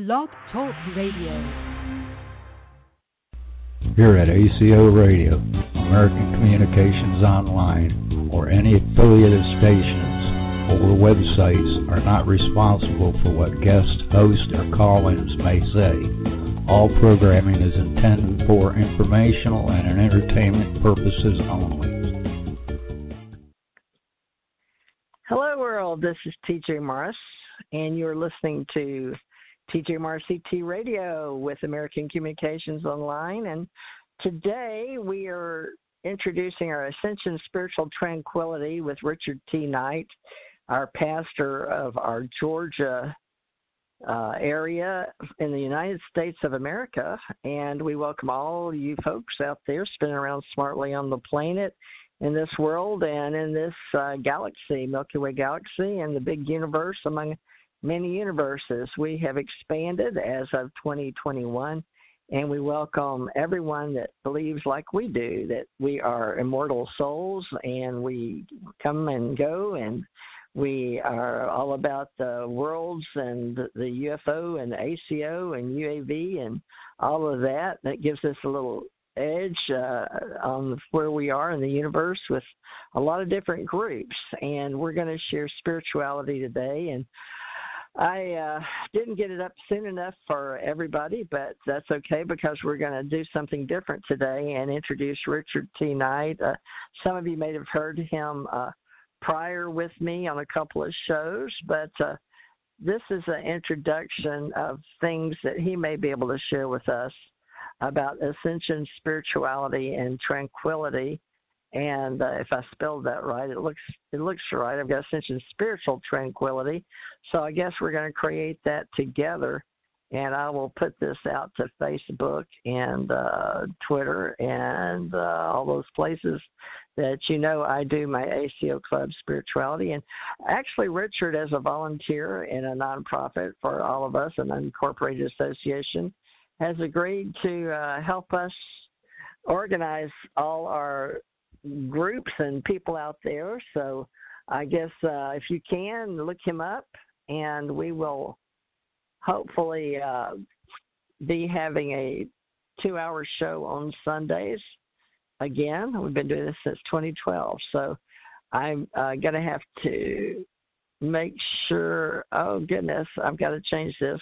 Blog Talk Radio. Here at ACO Radio, American Communications Online, or any affiliated stations or websites are not responsible for what guest hosts or call-ins may say. All programming is intended for informational and entertainment purposes only. Hello, world. This is TJ Morris, and you're listening to TJ Morris CT Radio with American Communications Online. And today we are introducing our Ascension Spiritual Tranquility with Richard T. Knight, our pastor of our Georgia area in the United States of America. And we welcome all you folks out there spinning around smartly on the planet, in this world, and in this galaxy, Milky Way galaxy, and the big universe among many universes. We have expanded as of 2021, and we welcome everyone that believes like we do, that we are immortal souls, and we come and go, and we are all about the worlds and the UFO and the ACO and UAV and all of that. That gives us a little edge on where we are in the universe with a lot of different groups. And we're going to share spirituality today. And I didn't get it up soon enough for everybody, but that's okay, because we're going to do something different today and introduce Richard T. Knight. Some of you may have heard him prior with me on a couple of shows, but this is an introduction of things that he may be able to share with us about Ascension, spirituality, and tranquility. And if I spelled that right, it looks right. I've got Ascension, spiritual tranquility. So I guess we're going to create that together. And I will put this out to Facebook and Twitter and all those places that I do my ACO Club spirituality. And actually, Richard, as a volunteer in a nonprofit for all of us, an unincorporated association, has agreed to help us organize all our groups and people out there. So I guess if you can, look him up, and we will hopefully be having a 2-hour show on Sundays again. We've been doing this since 2012. So I'm going to have to make sure, oh goodness, I've got to change this.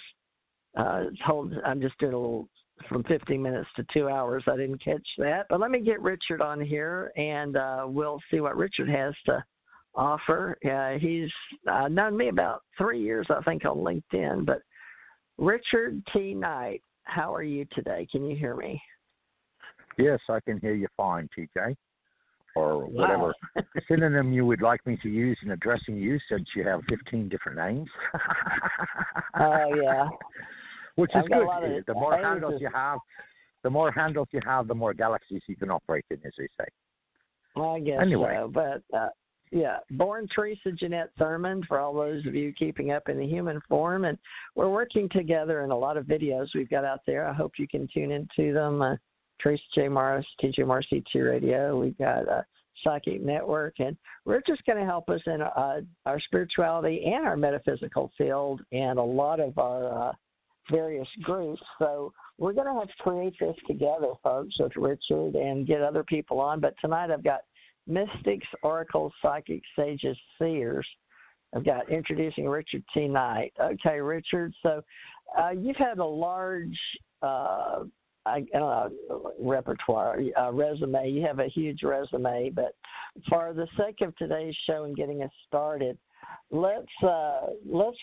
I'm just doing a little from 15 minutes to 2 hours. I didn't catch that. But let me get Richard on here, and we'll see what Richard has to offer. He's known me about 3 years, I think, on LinkedIn. But Richard T. Knight, how are you today? Can you hear me? Yes, I can hear you fine, TJ. Or whatever synonym you would like me to use in addressing you, since you have 15 different names. Oh, yeah. Which is good. The more handles you have, the more galaxies you can operate in, as they say. I guess so. But, born Teresa Jeanette Thurmond, for all those of you keeping up in the human form. And we're working together in a lot of videos we've got out there. I hope you can tune into them. Teresa J. Morris, TJ Morris CT Radio. We've got a Psychic Network. And we're just going to help us in our spirituality and our metaphysical field and a lot of our various groups. So we're going to have to create this together, folks, with Richard and get other people on. But tonight I've got mystics, oracles, psychics, sages, seers. I've got introducing Richard T. Knight. Okay, Richard, so you've had a large repertoire, resume. You have a huge resume, but for the sake of today's show and getting us started, let's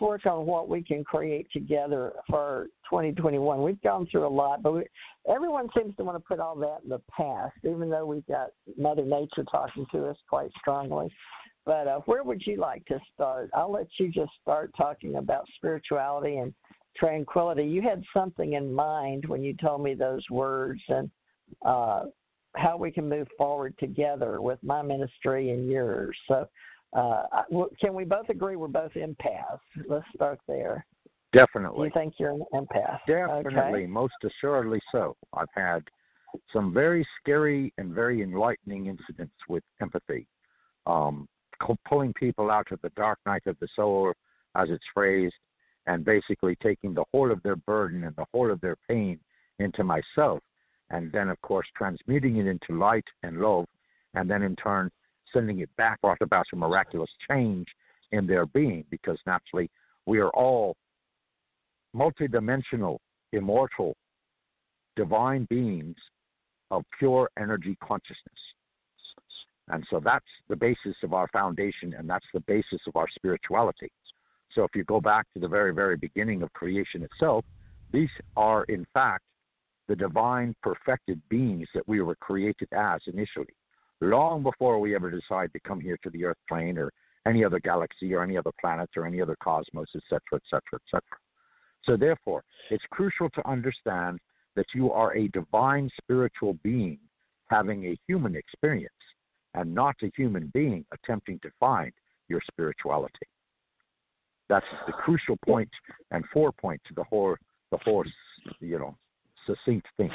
work on what we can create together for 2021. We've gone through a lot, but everyone seems to want to put all that in the past, even though we've got Mother Nature talking to us quite strongly. But where would you like to start? I'll let you just start talking about spirituality and tranquility. You had something in mind when you told me those words, and how we can move forward together with my ministry and yours. So can we both agree we're both empaths? Let's start there. Definitely. You think you're an empath? Definitely, okay. Most assuredly so. I've had some very scary and very enlightening incidents with empathy, pulling people out of the dark night of the soul, as it's phrased, and basically taking the whole of their burden and the whole of their pain into myself, and then, of course, transmuting it into light and love, and then in turn sending it back, brought about a miraculous change in their being, because naturally we are all multidimensional, immortal, divine beings of pure energy consciousness. And so that's the basis of our foundation, and that's the basis of our spirituality. So if you go back to the very, very beginning of creation itself, these are, in fact, the divine perfected beings that we were created as initially, long before we ever decide to come here to the Earth plane or any other galaxy or any other planet or any other cosmos, etc., etc., etc. So therefore, it's crucial to understand that you are a divine spiritual being having a human experience, and not a human being attempting to find your spirituality. That's the crucial point and forepoint to the whole, succinct thing.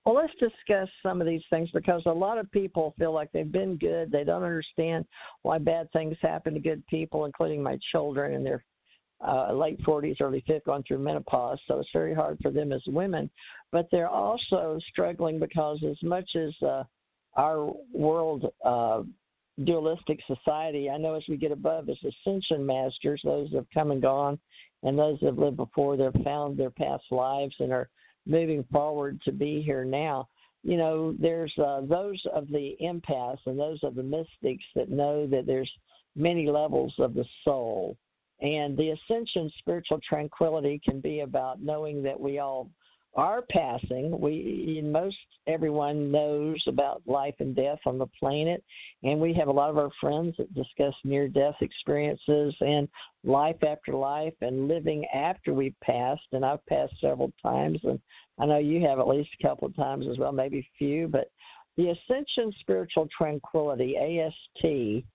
Well, let's discuss some of these things, because a lot of people feel like they've been good. They don't understand why bad things happen to good people, including my children in their late 40s, early 50s, going through menopause. So it's very hard for them as women. But they're also struggling because as much as our world dualistic society, I know as we get above as ascension masters, those that have come and gone, and those that have lived before, that have found their past lives and are moving forward to be here now. You know, there's those of the empaths and those of the mystics that know that there's many levels of the soul. And the ascension, spiritual tranquility, can be about knowing that we all are passing. Everyone knows about life and death on the planet, and we have a lot of our friends that discuss near-death experiences and life after life and living after we've passed. And I've passed several times, and I know you have at least a couple of times as well, maybe few. But the Ascension Spiritual Tranquility, AST,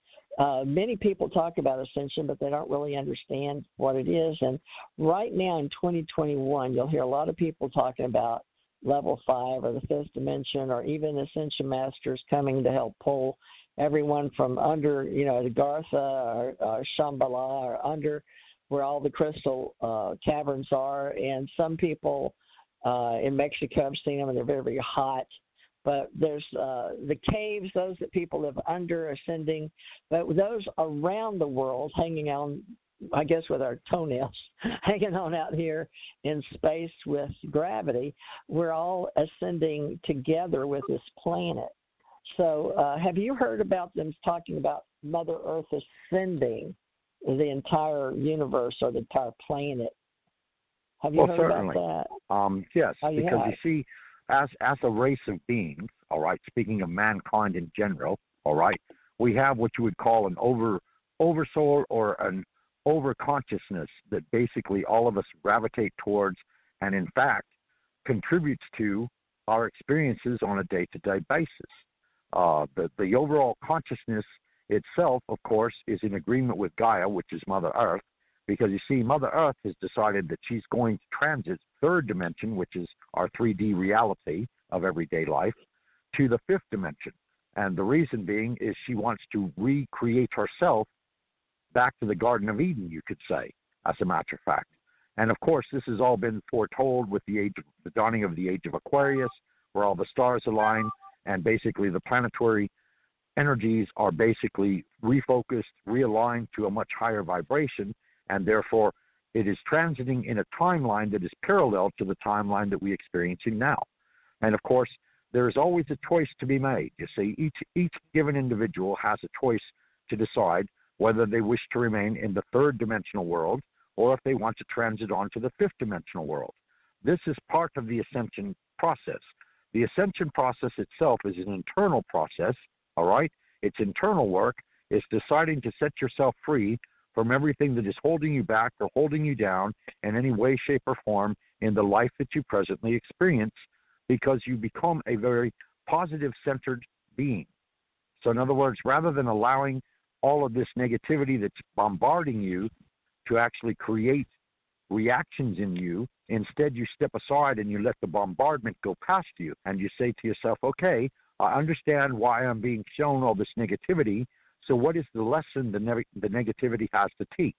many people talk about ascension, but they don't really understand what it is. And right now in 2021, you'll hear a lot of people talking about level 5 or the fifth dimension, or even ascension masters coming to help pull everyone from under, the Gartha or Shambhala, or under where all the crystal caverns are. And some people in Mexico, I've seen them, and they're very, very hot. But there's the caves, those that people live under, ascending, but those around the world hanging on, I guess, with our toenails, hanging on out here in space with gravity. We're all ascending together with this planet. So have you heard about them talking about Mother Earth ascending the entire universe or the entire planet? Have you heard certainly. about that? Yes, because you see, as a race of beings, all right, speaking of mankind in general, all right, we have what you would call an oversoul or an overconsciousness that basically all of us gravitate towards, and in fact contributes to our experiences on a day-to-day basis. The overall consciousness itself, of course, is in agreement with Gaia, which is Mother Earth, because you see, Mother Earth has decided that she's going to transit third dimension, which is our 3D reality of everyday life, to the fifth dimension. And the reason being is she wants to recreate herself back to the Garden of Eden, you could say, as a matter of fact. And of course, this has all been foretold with the dawning of the age of Aquarius, where all the stars align, and basically the planetary energies are basically refocused, realigned to a much higher vibration, and therefore it is transiting in a timeline that is parallel to the timeline that we're experiencing now. And of course, there is always a choice to be made. You see, each given individual has a choice to decide whether they wish to remain in the third dimensional world or if they want to transit on to the fifth dimensional world. This is part of the ascension process. The ascension process itself is an internal process, all right? It's internal work. It's deciding to set yourself free from everything that is holding you back or holding you down in any way, shape, or form in the life that you presently experience, because you become a very positive-centered being. So in other words, rather than allowing all of this negativity that's bombarding you to actually create reactions in you, instead you step aside and you let the bombardment go past you, and you say to yourself, okay, I understand why I'm being shown all this negativity, so what is the lesson the negativity has to teach?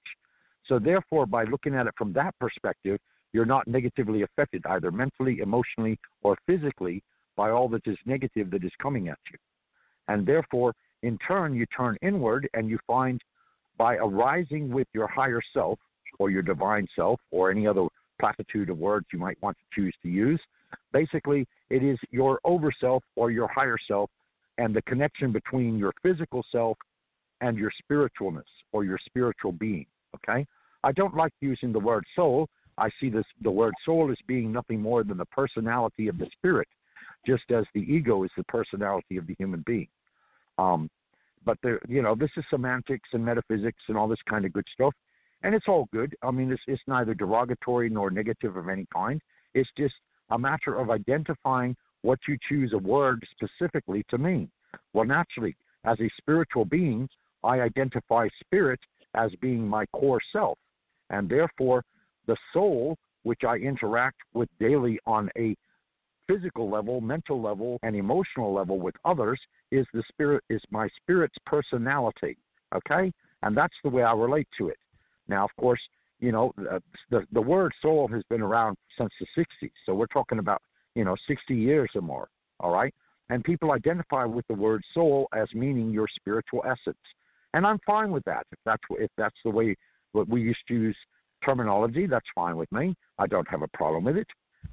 So therefore, by looking at it from that perspective, you're not negatively affected either mentally, emotionally, or physically by all that is negative that is coming at you. And therefore, in turn, you turn inward and you find by arising with your higher self or your divine self or any other platitude of words you might want to choose to use, basically it is your overself or your higher self and the connection between your physical self and your spiritualness or your spiritual being, okay? I don't like using the word soul. I see the word soul as being nothing more than the personality of the spirit, just as the ego is the personality of the human being. But this is semantics and metaphysics and all this kind of good stuff, and it's all good. I mean, it's neither derogatory nor negative of any kind. It's just a matter of identifying what you choose a word specifically to mean. Well, naturally, as a spiritual being, I identify spirit as being my core self, and therefore the soul, which I interact with daily on a physical level, mental level, and emotional level with others, is my spirit's personality, okay? And that's the way I relate to it. Now, of course, the word soul has been around since the 60s, so we're talking about, 60 years or more, all right? And people identify with the word soul as meaning your spiritual essence. And I'm fine with that. If that's the way what we used to use terminology, that's fine with me. I don't have a problem with it.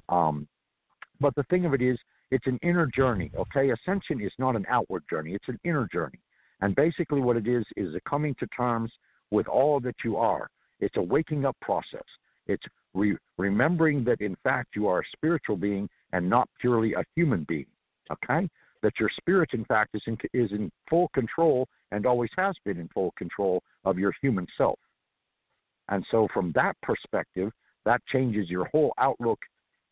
But the thing of it is, it's an inner journey, okay? Ascension is not an outward journey. It's an inner journey. And basically what it is a coming to terms with all that you are. It's a waking up process. It's remembering that, in fact, you are a spiritual being and not purely a human being, okay? That your spirit, in fact, is in full control and always has been in full control of your human self. And so from that perspective, that changes your whole outlook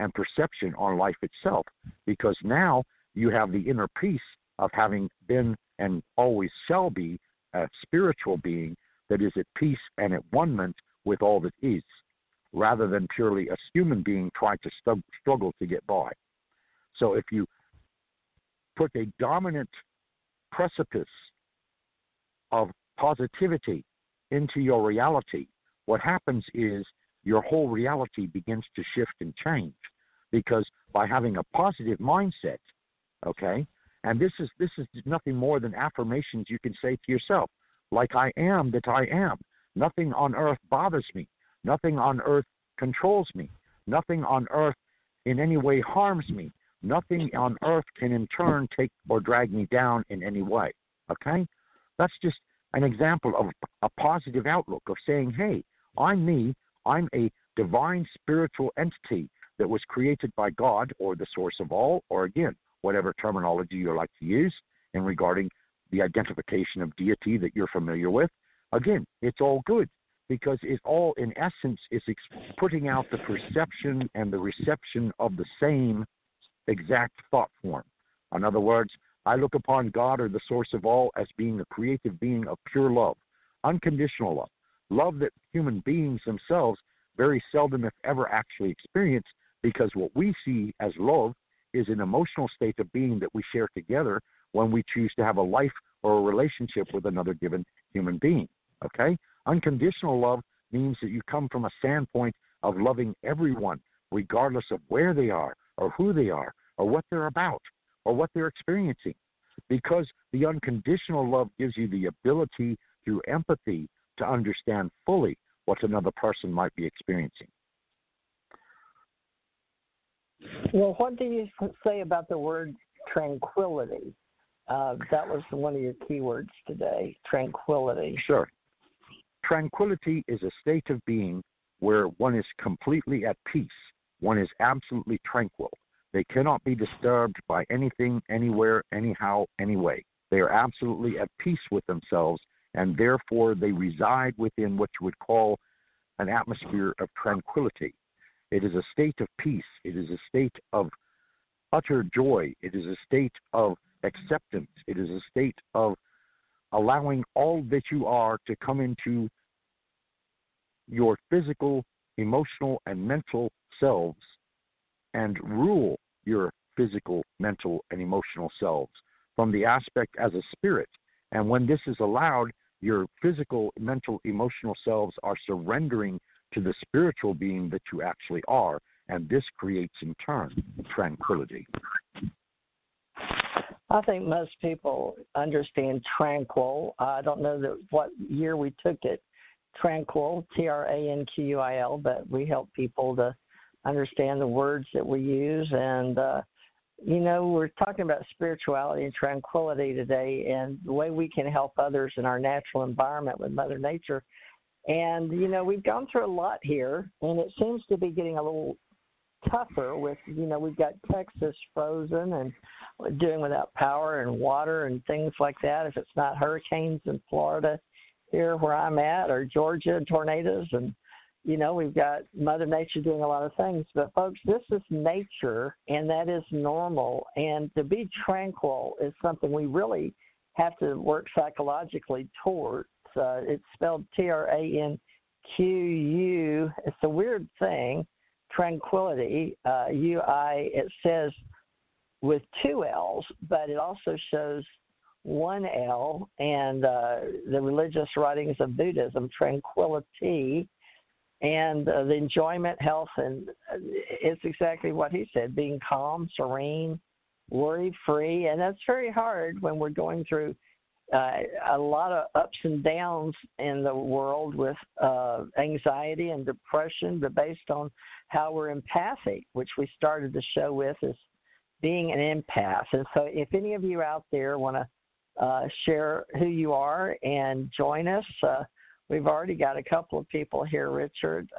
and perception on life itself, because now you have the inner peace of having been and always shall be a spiritual being that is at peace and at one-ment with all that is, rather than purely a human being trying to struggle to get by. So if you put a dominant precipice of positivity into your reality, what happens is your whole reality begins to shift and change, because by having a positive mindset, okay, and this is nothing more than affirmations you can say to yourself, like I am that I am. Nothing on earth bothers me. Nothing on earth controls me. Nothing on earth in any way harms me. Nothing on earth can in turn take or drag me down in any way, okay? That's just an example of a positive outlook of saying, hey, I'm me. I'm a divine spiritual entity that was created by God or the source of all, or again, whatever terminology you like to use in regarding the identification of deity that you're familiar with. Again, it's all good, because it all, in essence, is putting out the perception and the reception of the same exact thought form. In other words, I look upon God or the source of all as being a creative being of pure love, unconditional love, love that human beings themselves very seldom, if ever, actually experience, because what we see as love is an emotional state of being that we share together when we choose to have a life or a relationship with another given human being, okay? Unconditional love means that you come from a standpoint of loving everyone, regardless of where they are or who they are or what they're about or what they're experiencing, because the unconditional love gives you the ability through empathy to understand fully what another person might be experiencing. Well, what do you say about the word tranquility? That was one of your keywords today, tranquility. Sure. Tranquility is a state of being where one is completely at peace. One is absolutely tranquil. They cannot be disturbed by anything, anywhere, anyhow, anyway. They are absolutely at peace with themselves, and therefore they reside within what you would call an atmosphere of tranquility. It is a state of peace. It is a state of utter joy. It is a state of acceptance. It is a state of allowing all that you are to come into your physical, emotional, and mental selves and rule your physical, mental, and emotional selves from the aspect as a spirit. And when this is allowed, your physical, mental, emotional selves are surrendering to the spiritual being that you actually are, and this creates in turn tranquility. I think most people understand tranquil. I don't know what year we took it, tranquil, Tranquil, but we help people to understand the words that we use. And, we're talking about spirituality and tranquility today and the way we can help others in our natural environment with Mother Nature. And, we've gone through a lot here, and it seems to be getting a little tougher with, we've got Texas frozen and doing without power and water and things like that. If it's not hurricanes in Florida here where I'm at, or Georgia and tornadoes, and, we've got Mother Nature doing a lot of things. But, folks, this is nature, and that is normal. And to be tranquil is something we really have to work psychologically towards. It's spelled Tranquu. It's a weird thing. Tranquility, UI, it says with two L's, but it also shows one L, and the religious writings of Buddhism, tranquility, and the enjoyment, health, and it's exactly what he said, being calm, serene, worry-free, and that's very hard when we're going through a lot of ups and downs in the world with anxiety and depression, but based on how we're empathic, which we started the show with, is being an empath. And so if any of you out there want to share who you are and join us, we've already got a couple of people here, Richard.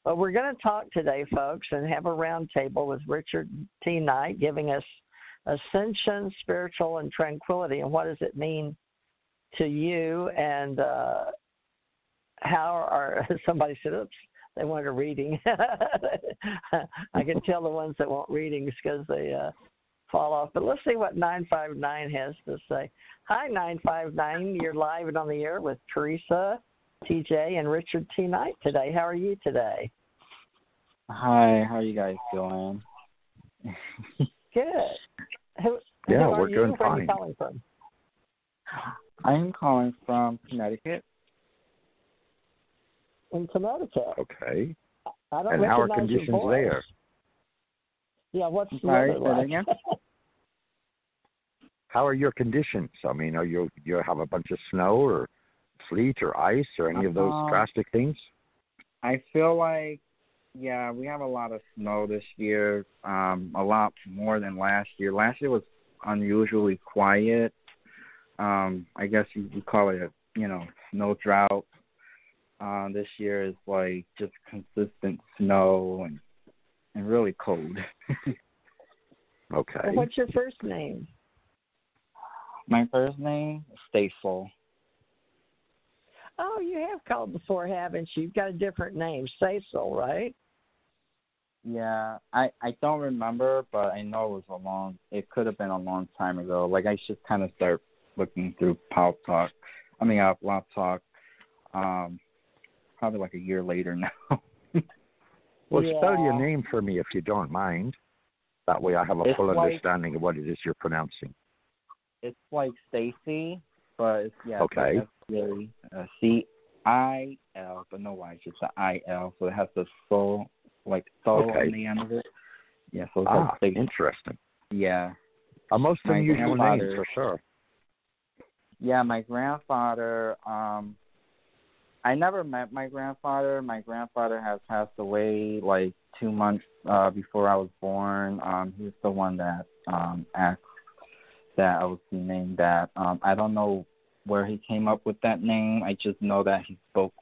But we're going to talk today, folks, and have a round table with Richard T. Knight giving us Ascension, spiritual, and tranquility, and what does it mean to you, and how are, somebody said, oops, they wanted a reading. I can tell the ones that want readings because they fall off. But let's see what 959 has to say. Hi, 959. You're live and on the air with Teresa, TJ, and Richard T. Knight today. How are you today? Hi, how are you guys doing? Good. Who we're you? doing Where fine. are you calling from? I'm calling from Connecticut. In Connecticut. Okay. I don't And how are recognize your conditions voice. there? Yeah, what's the Sorry, weather say that like? again? How are your conditions? I mean, are you have a bunch of snow or sleet or ice or any of those drastic things? I feel like, yeah, we have a lot of snow this year, a lot more than last year. Last year was unusually quiet. I guess you could call it a, snow drought. This year is like just consistent snow and really cold. Okay. And what's your first name? My first name is Staysel. Oh, you have called before, haven't you? You've got a different name, Cecil, right? Yeah, I don't remember, but I know it could have been a long time ago. Like, I should kind of start looking through Blog Talk, probably like a year later now. Well, Yeah. spell your name for me if you don't mind. That way I have a full understanding of what it is you're pronouncing. It's like Stacy, but it's, Okay. It's really C-I-L, but no Y, it's just the I-L, so it has the soul, like soul on the end of it. Yeah, so it's like Stacy. Interesting. Yeah. A most unusual name, for sure. Yeah, my grandfather, I never met my grandfather. My grandfather has passed away like 2 months before I was born. He was the one that asked that I was named that. I don't know where he came up with that name. I just know that he spoke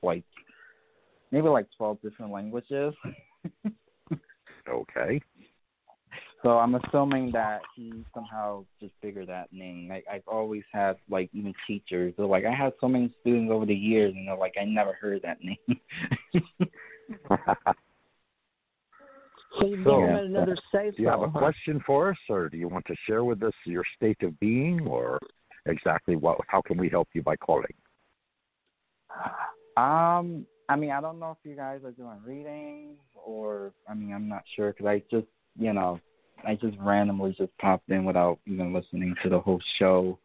maybe 12 different languages. Okay. So I'm assuming that he somehow just figured that name. I've always had, even teachers. They're like, I had so many students over the years, and they're like, I never heard that name. So you've given another say. Do you have a question for us, or do you want to share with us your state of being, or exactly how can we help you by calling? I don't know if you guys are doing readings, or, I'm not sure, because I just randomly just popped in without even listening to the whole show.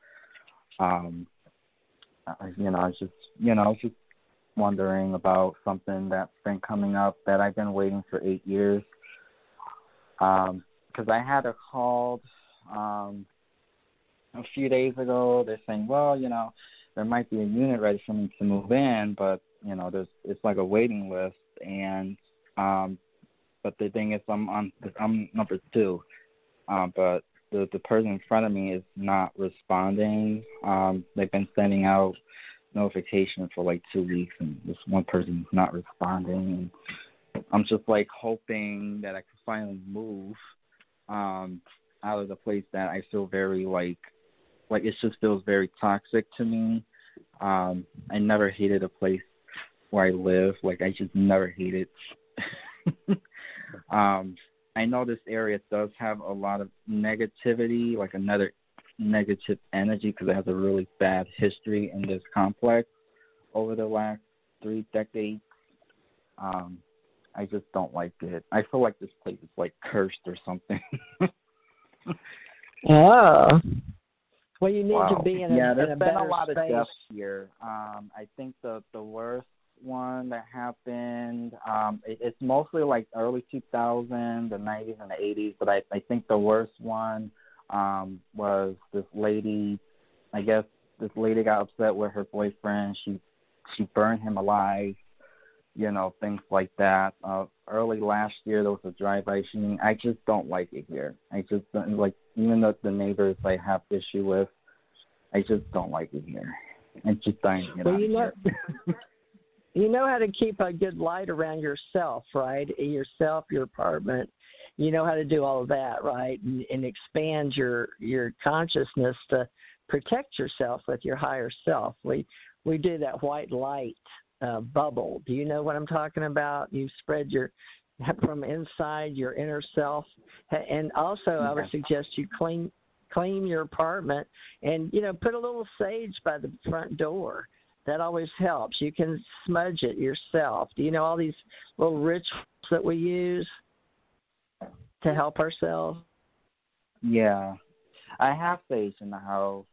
I was just wondering about something that's been coming up that I've been waiting for 8 years. Because I had a call a few days ago. They're saying, well, there might be a unit ready for me to move in, but it's like a waiting list, and but the thing is, I'm number 2, but the person in front of me is not responding. They've been sending out notifications for like 2 weeks, and this one person's not responding. And I'm just like hoping that I can finally move out of the place that I feel very like it just feels very toxic to me. I never hated a place where I live. Like, I just never hated. I know this area does have a lot of negativity, like another negative energy, because it has a really bad history in this complex over the last 3 decades. I just don't like it. I feel like this place is like cursed or something. Oh. Well, you need to be in a there's been a lot space. of deaths here. I think the worst one that happened, it's mostly like early 2000s, the 90s, and the 80s, but I think the worst one was this lady. I guess this lady got upset with her boyfriend. She burned him alive, things like that. Early last year, there was a drive-by shooting. I just don't like it here. I just don't, like, even though the neighbors I have issue with, I just don't like it here. It's just dying to get out of here. You know how to keep a good light around yourself, right? Yourself, your apartment. You know how to do all of that, right? And expand your consciousness to protect yourself with your higher self. We do that white light bubble. Do you know what I'm talking about? You spread from inside your inner self. And also, I would suggest you clean your apartment and, put a little sage by the front door. That always helps. You can smudge it yourself. Do you know all these little rituals that we use to help ourselves? Yeah. I have sage in the house.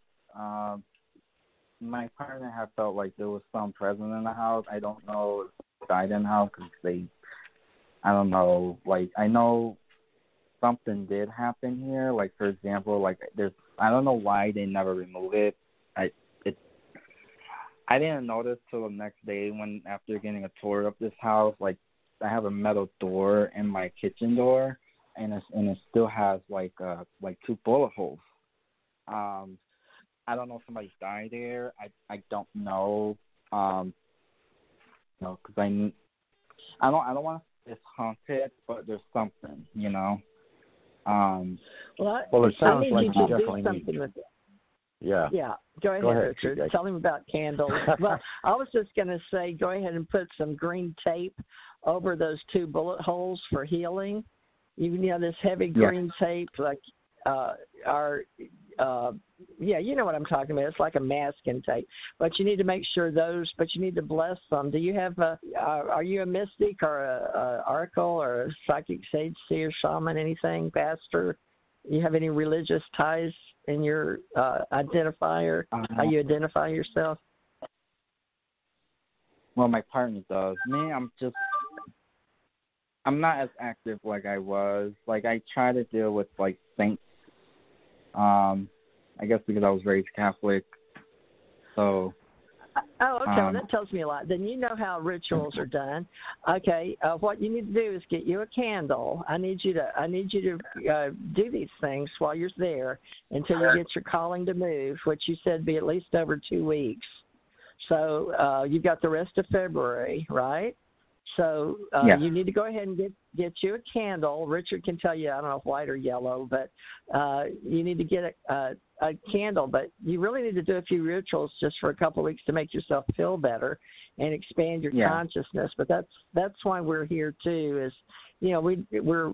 My partner had felt like there was some present in the house. I don't know if they died in the house because I don't know. Like, I know something did happen here. Like, for example, like, I don't know why they never remove it. I didn't notice till the next day after getting a tour of this house, like, I have a metal door in my kitchen door, and it still has like 2 bullet holes. I don't know if somebody died there. I don't know. Because I don't want to say it's haunted, but there's something, Well, it sounds like you you definitely need something with it. Yeah. Yeah. Go ahead, Richard. Tell him about candles. Well, I was just going to say, go ahead and put some green tape over those 2 bullet holes for healing. This heavy green tape, like you know what I'm talking about. It's like a masking tape. But you need to make sure but you need to bless them. Do you have are you a mystic or a oracle or a psychic, sage, seer, shaman, anything, pastor? You have any religious ties in your identifier, how you identify yourself? Well, my partner does. Me, I'm not as active like I was. Like, I try to deal with, like, saints. I guess because I was raised Catholic. So. Oh, okay. Well, that tells me a lot. Then you know how rituals are done. Okay. What you need to do is get you a candle. I need you to do these things while you're there until you get your calling to move, which you said be at least over 2 weeks. So you've got the rest of February, right? So you need to go ahead and get you a candle. Richard can tell you, I don't know if white or yellow, but you need to get a candle. But you really need to do a few rituals just for a couple of weeks to make yourself feel better and expand your consciousness. But that's why we're here too. Is we're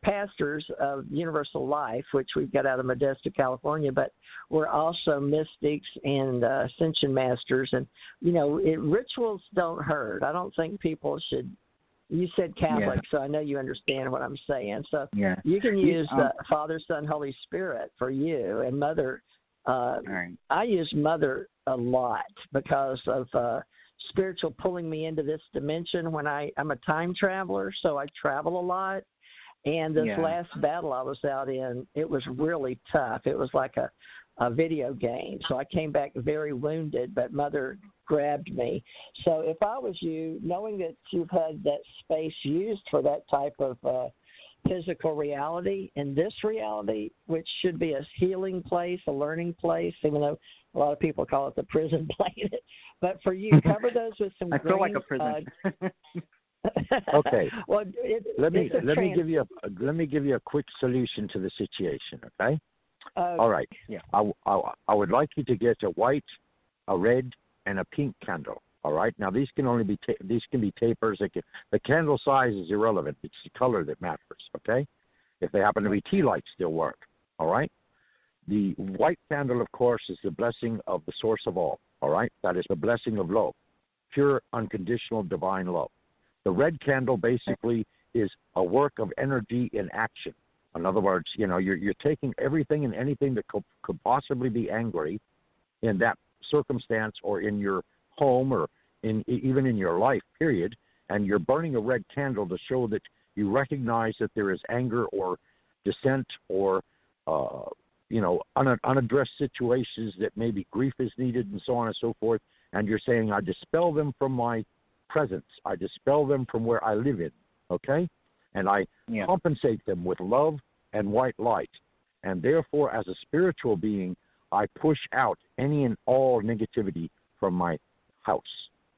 pastors of Universal Life, which we've got out of Modesto, California, but we're also mystics and Ascension masters. And, rituals don't hurt. I don't think people should. You said Catholic, so I know you understand what I'm saying. So you can use the Father, Son, Holy Spirit for you, and Mother Right. I use Mother a lot because of spiritual pulling me into this dimension when I'm a time traveler, so I travel a lot. And this last battle I was out in, it was really tough. It was like a video game. So I came back very wounded, but Mother grabbed me. So if I was you, knowing that you've had that space used for that type of physical reality, and this reality, which should be a healing place, a learning place, even though a lot of people call it the prison planet. But for you, cover those with some I feel like a prison. Okay. Well, let me give you a quick solution to the situation. Okay. All right. Yeah. I would like you to get a white, a red, and a pink candle. All right. Now these can only be tapers. The candle size is irrelevant. It's the color that matters. Okay. If they happen to be tea lights, they'll work. All right. The white candle, of course, is the blessing of the source of all. All right. That is the blessing of love, pure, unconditional, divine love. The red candle basically is a work of energy in action. In other words, you're taking everything and anything that could possibly be angry in that circumstance or in your home or even in your life, period, and you're burning a red candle to show that you recognize that there is anger or dissent or unaddressed situations that maybe grief is needed and so on and so forth, and you're saying, I dispel them from my presence. I dispel them from where I live in, okay? And I compensate them with love and white light. And therefore, as a spiritual being, I push out any and all negativity from my house,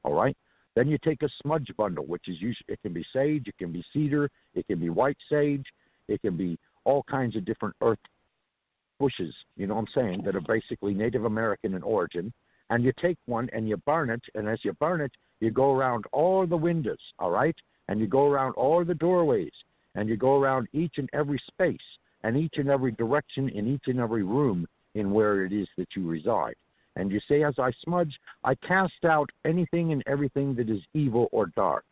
all right? Then you take a smudge bundle, which is usually, it can be sage, it can be cedar, it can be white sage, it can be all kinds of different earth bushes, you know what I'm saying, that are basically Native American in origin. And you take one and you burn it, and as you burn it, you go around all the windows, all right? And you go around all the doorways, and you go around each and every space, and each and every direction in each and every room in where it is that you reside. And you say, as I smudge, I cast out anything and everything that is evil or dark.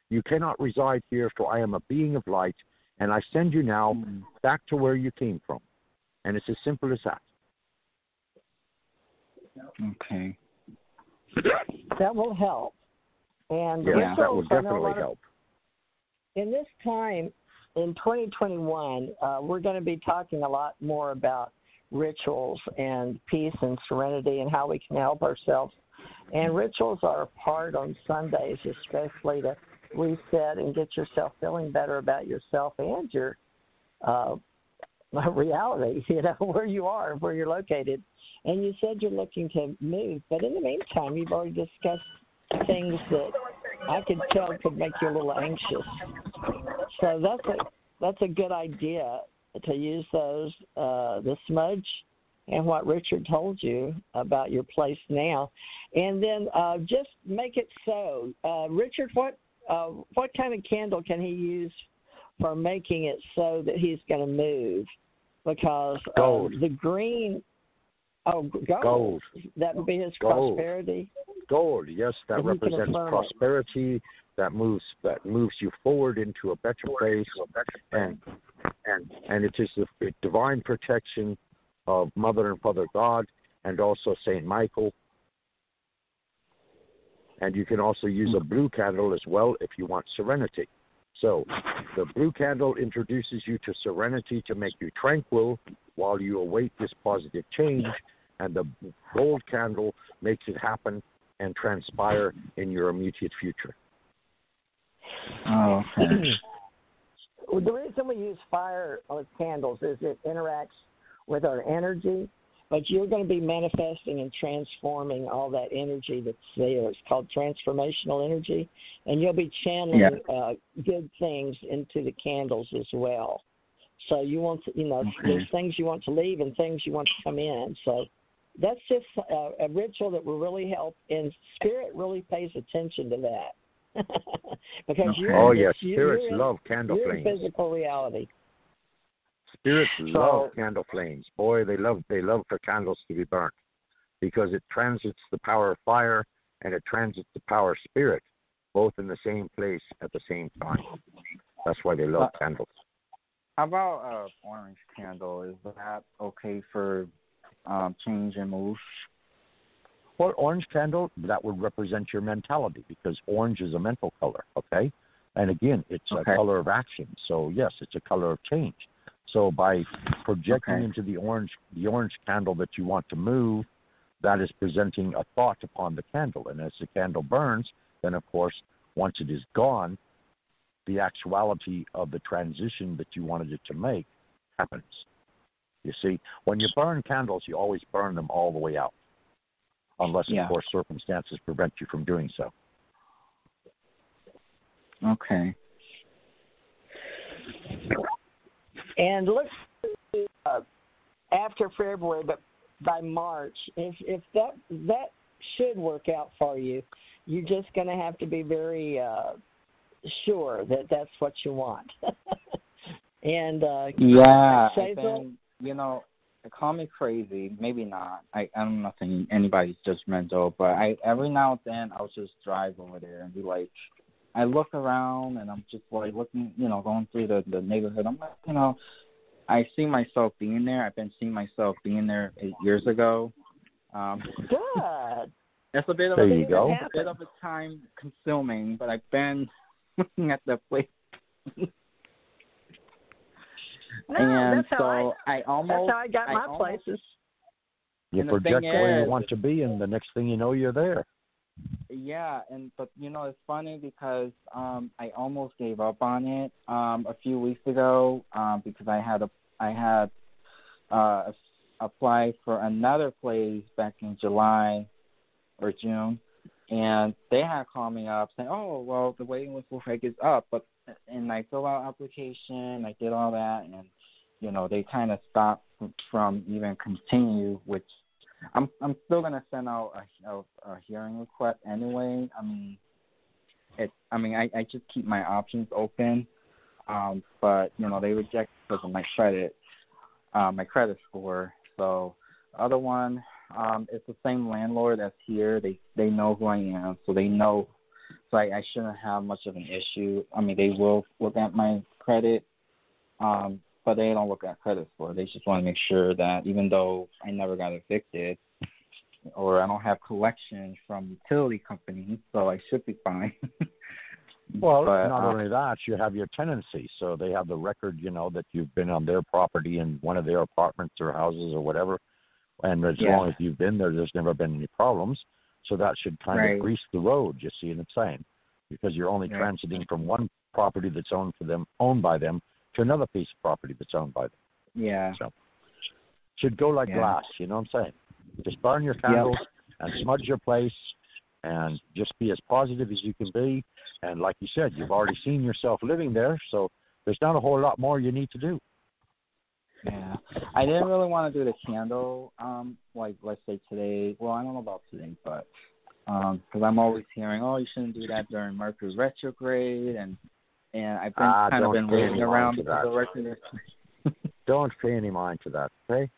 You cannot reside here, for I am a being of light, and I send you now back to where you came from. And it's as simple as that. Okay. That will help. And yeah, that will definitely help. In this time, in 2021, we're going to be talking a lot more about rituals and peace and serenity and how we can help ourselves. And rituals are a part on Sundays, especially to reset and get yourself feeling better about yourself and your reality, where you are, where you're located. And you said you're looking to move, but in the meantime, you've already discussed things that I could tell could make you a little anxious. So that's a good idea to use those, the smudge and what Richard told you about your place now. And then just make it so. Richard, what kind of candle can he use for making it so that he's going to move? Because the green... Oh, gold. That would be his gold. Prosperity. Gold, yes, that represents prosperity. That moves you forward into a better place, and it is the divine protection of Mother and Father God, and also Saint Michael. And you can also use a blue candle as well if you want serenity. So the blue candle introduces you to serenity to make you tranquil while you await this positive change, and the gold candle makes it happen and transpire in your immediate future. Oh, okay. Well, the reason we use fire with candles is it interacts with our energy, but you're going to be manifesting and transforming all that energy that's there. It's called transformational energy, and you'll be channeling good things into the candles as well. So you want to, there's things you want to leave and things you want to come in. So that's just a ritual that will really help, and Spirit really pays attention to that. Because spirits love candle flames. You're physical reality. Spirits love candle flames. Boy, they love for candles to be burnt, because it transits the power of fire and it transits the power of spirit, both in the same place at the same time. That's why they love candles. How about orange candle? Is that okay for change and move. Well, orange candle, that would represent your mentality because orange is a mental color, okay? And again, it's a color of action. So, yes, it's a color of change. So by projecting into the orange candle that you want to move, that is presenting a thought upon the candle. And as the candle burns, then, of course, once it is gone, the actuality of the transition that you wanted it to make happens. You see, when you burn candles, you always burn them all the way out, unless, of course, circumstances prevent you from doing so. Okay. And look, after February, but by March, if that should work out for you, you're just going to have to be very sure that that's what you want. And I've been, call me crazy, maybe not. I'm not saying anybody's judgmental, but every now and then I'll just drive over there and be like, I look around and I'm just like looking, going through the neighborhood. I'm like, I see myself being there. I've been seeing myself being there 8 years ago. Good. It's a bit of a time consuming, but I've been looking at the place. That's how I got my places. You project where you want to be, and the next thing you know, you're there. Yeah, but it's funny because I almost gave up on it a few weeks ago because I had applied for another place back in July or June, and they had called me up saying, "Oh, well, the waiting list looks like it's up," and I filled out application, I did all that, and they kind of stopped from even continue, which I'm still gonna send out a hearing request anyway. I just keep my options open, but they reject because of my credit score. So the other one, it's the same landlord that's here. They know who I am, so they know. So I shouldn't have much of an issue. They will look at my credit, but they don't look at credit score. They just want to make sure that even though I never got evicted or I don't have collections from utility companies, so I should be fine. Well, not only that, you have your tenancy. So they have the record, that you've been on their property in one of their apartments or houses or whatever. And as long as you've been there, there's never been any problems. So that should kind of grease the road, you see what I'm saying? Because you're only transiting from one property that's owned by them, to another piece of property that's owned by them. Yeah. So should go like glass, you know what I'm saying? Just burn your candles and smudge your place and just be as positive as you can be. And like you said, you've already seen yourself living there, so there's not a whole lot more you need to do. Yeah. I didn't really want to do the candle, like let's say today. Well, I don't know about today, but because I'm always hearing, you shouldn't do that during Mercury retrograde, and I've been been waiting around because of retrograde. Don't pay any mind to that, okay?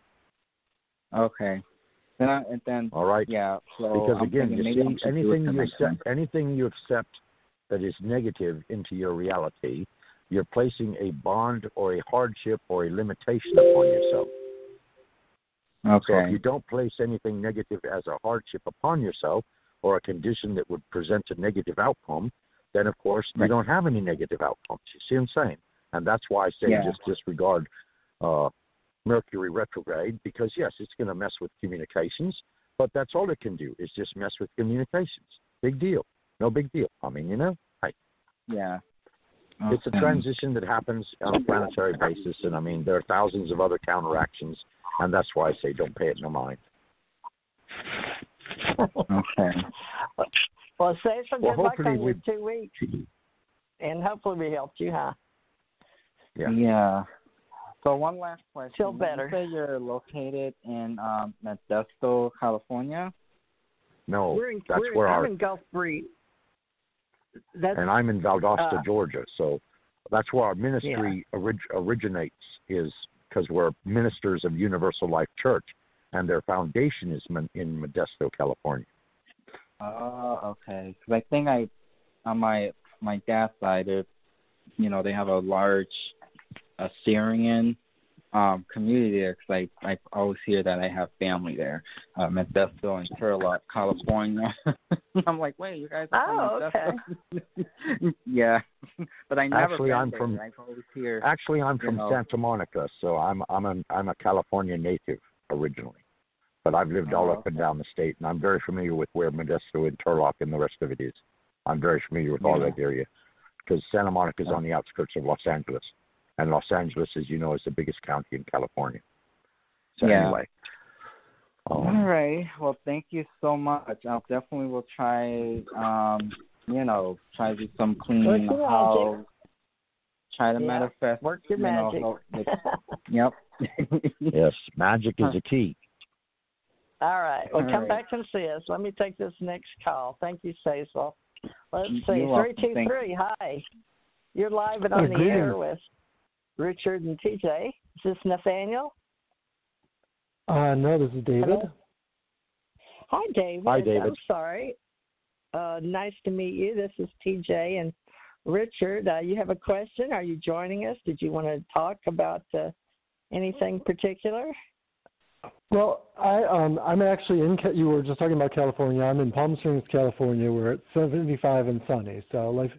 Okay. Then all right. Yeah. So because again, you see, anything you accept that is negative into your reality, you're placing a bond or a hardship or a limitation upon yourself. Okay. So if you don't place anything negative as a hardship upon yourself or a condition that would present a negative outcome, then, of course, you don't have any negative outcomes. You see what I'm saying? And that's why I say just disregard Mercury retrograde because, yes, it's going to mess with communications, but that's all it can do is just mess with communications. Big deal. No big deal. Right. Yeah. It's a transition that happens on a planetary basis, and, there are thousands of other counteractions, and that's why I say don't pay it no mind. Okay. Well, say some good luck on your 2 weeks, and hopefully we helped you, huh? Yeah. So one last question. Feel better. You say you're located in Modesto, California? No, I'm in Gulf Breeze. And I'm in Valdosta, Georgia. So that's where our ministry originates, is because we're ministers of Universal Life Church, and their foundation is in Modesto, California. Oh, okay. Because I think on my dad's side, they have a large Assyrian community there because I always hear that I have family there. Modesto and Turlock, California. I'm like, wait, you guys are from Modesto? Yeah, but I never Actually, I'm from. I always hear. Actually, I'm from Santa Monica, so I'm a California native originally, but I've lived all up and down the state, and I'm very familiar with where Modesto and Turlock and the rest of it is. I'm very familiar with all that area because Santa Monica is on the outskirts of Los Angeles. And Los Angeles, as you know, is the biggest county in California. So anyway. All right. Well, thank you so much. I'll definitely will try, try to do some cleaning in the house. Try to manifest. Work your magic. Yep. Yes, magic is a key. All right. Well, come back and see us. Let me take this next call. Thank you, Cecil. Let's see. 323. Hi. You're live and on the air with Richard and TJ. Is this Nathaniel? No, this is David. Hello? Hi, David. Hi, David. I'm sorry. Nice to meet you. This is TJ and Richard. You have a question? Are you joining us? Did you want to talk about anything particular? Well, I'm actually you were just talking about California. I'm in Palm Springs, California, where it's 75 and sunny. So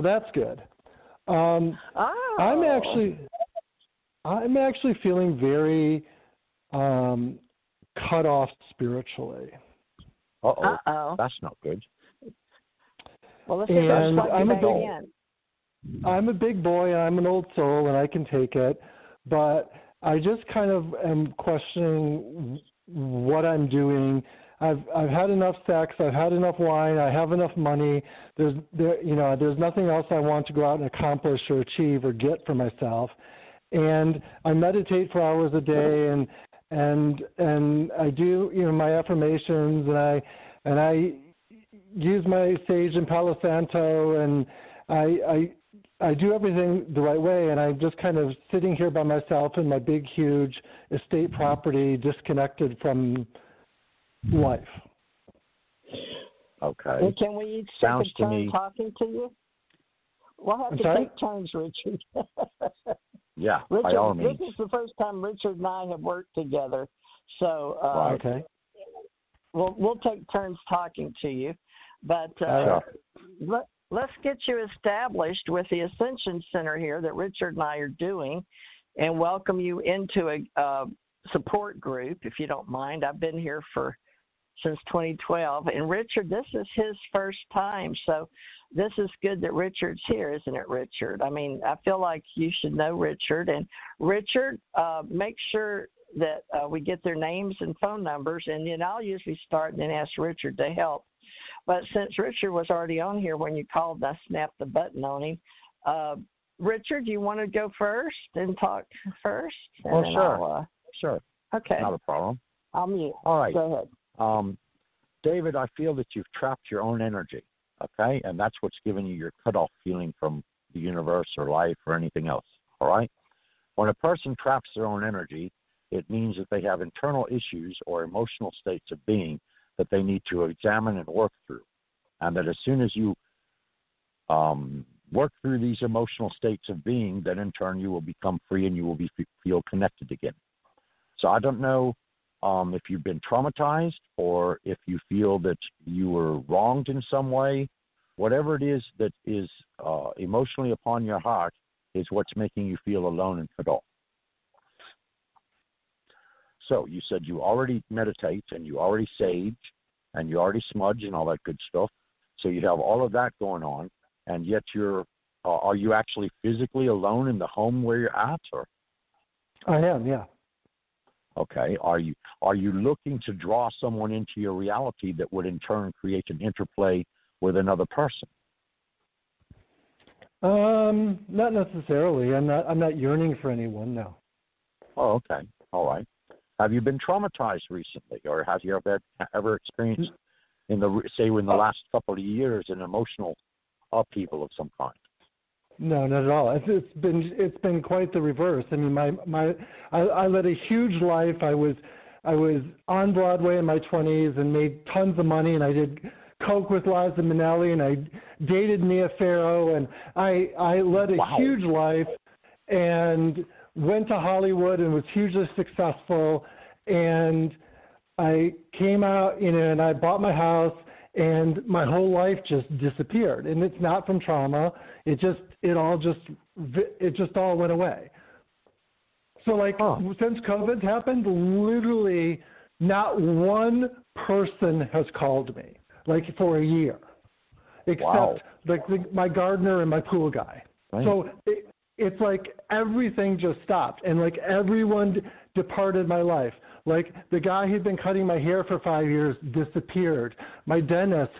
that's good. I'm actually feeling very cut off spiritually. Uh-oh. That's not good. Well, let's and I'm a big boy, and I'm an old soul, and I can take it, but I just kind of am questioning what I'm doing. I've had enough sex. I've had enough wine. I have enough money. There's nothing else I want to go out and accomplish or achieve or get for myself. And I meditate for hours a day, and I do my affirmations, and I use my sage and Palo Santo, and I do everything the right way, and I'm just kind of sitting here by myself in my big, huge estate property, disconnected from life. Okay. Well, can we each take a turn talking to you? We'll have to take turns, Richard. Yeah, Richard, by all means. This is the first time Richard and I have worked together, so we'll take turns talking to you. But let's get you established with the Ascension Center here that Richard and I are doing, and welcome you into a support group, if you don't mind. I've been here since 2012, and Richard, this is his first time, so this is good that Richard's here, isn't it, Richard? I mean, I feel like you should know Richard, and Richard, make sure that we get their names and phone numbers, and then I'll usually start and then ask Richard to help. But since Richard was already on here when you called, I snapped the button on him. Richard, you want to go first and talk first? Well, sure. Sure. Okay. Not a problem. I'll mute. All right. Go ahead. David, I feel that you've trapped your own energy, okay? And that's what's giving you your cutoff feeling from the universe or life or anything else, all right? When a person traps their own energy, it means that they have internal issues or emotional states of being that they need to examine and work through. And that as soon as you work through these emotional states of being, then in turn you will become free and you will feel connected again. So I don't know if you've been traumatized or if you feel that you were wronged in some way. Whatever it is that is emotionally upon your heart is what's making you feel alone and cut off. So you said you already meditate and you already sage and you already smudge and all that good stuff. So you have all of that going on, and yet are you actually physically alone in the home where you're at? Or? I am, yeah. Okay. Are you looking to draw someone into your reality that would in turn create an interplay with another person? Not necessarily. I'm not yearning for anyone, no. Oh, okay. All right. Have you been traumatized recently, or have you ever experienced in the last couple of years an emotional upheaval of some kind? No, not at all. It's been quite the reverse. I mean, I led a huge life. I was on Broadway in my 20s and made tons of money, and I did coke with Liza Minnelli, and I dated Mia Farrow, and I led a huge life. And went to Hollywood and was hugely successful, and I came out, and I bought my house, and my whole life just disappeared. And it's not from trauma. It just all went away. So since COVID's happened, literally not one person has called me for a year, except my gardener and my pool guy. Right. So it's like everything just stopped, and everyone departed my life. The guy who'd been cutting my hair for 5 years disappeared. My dentist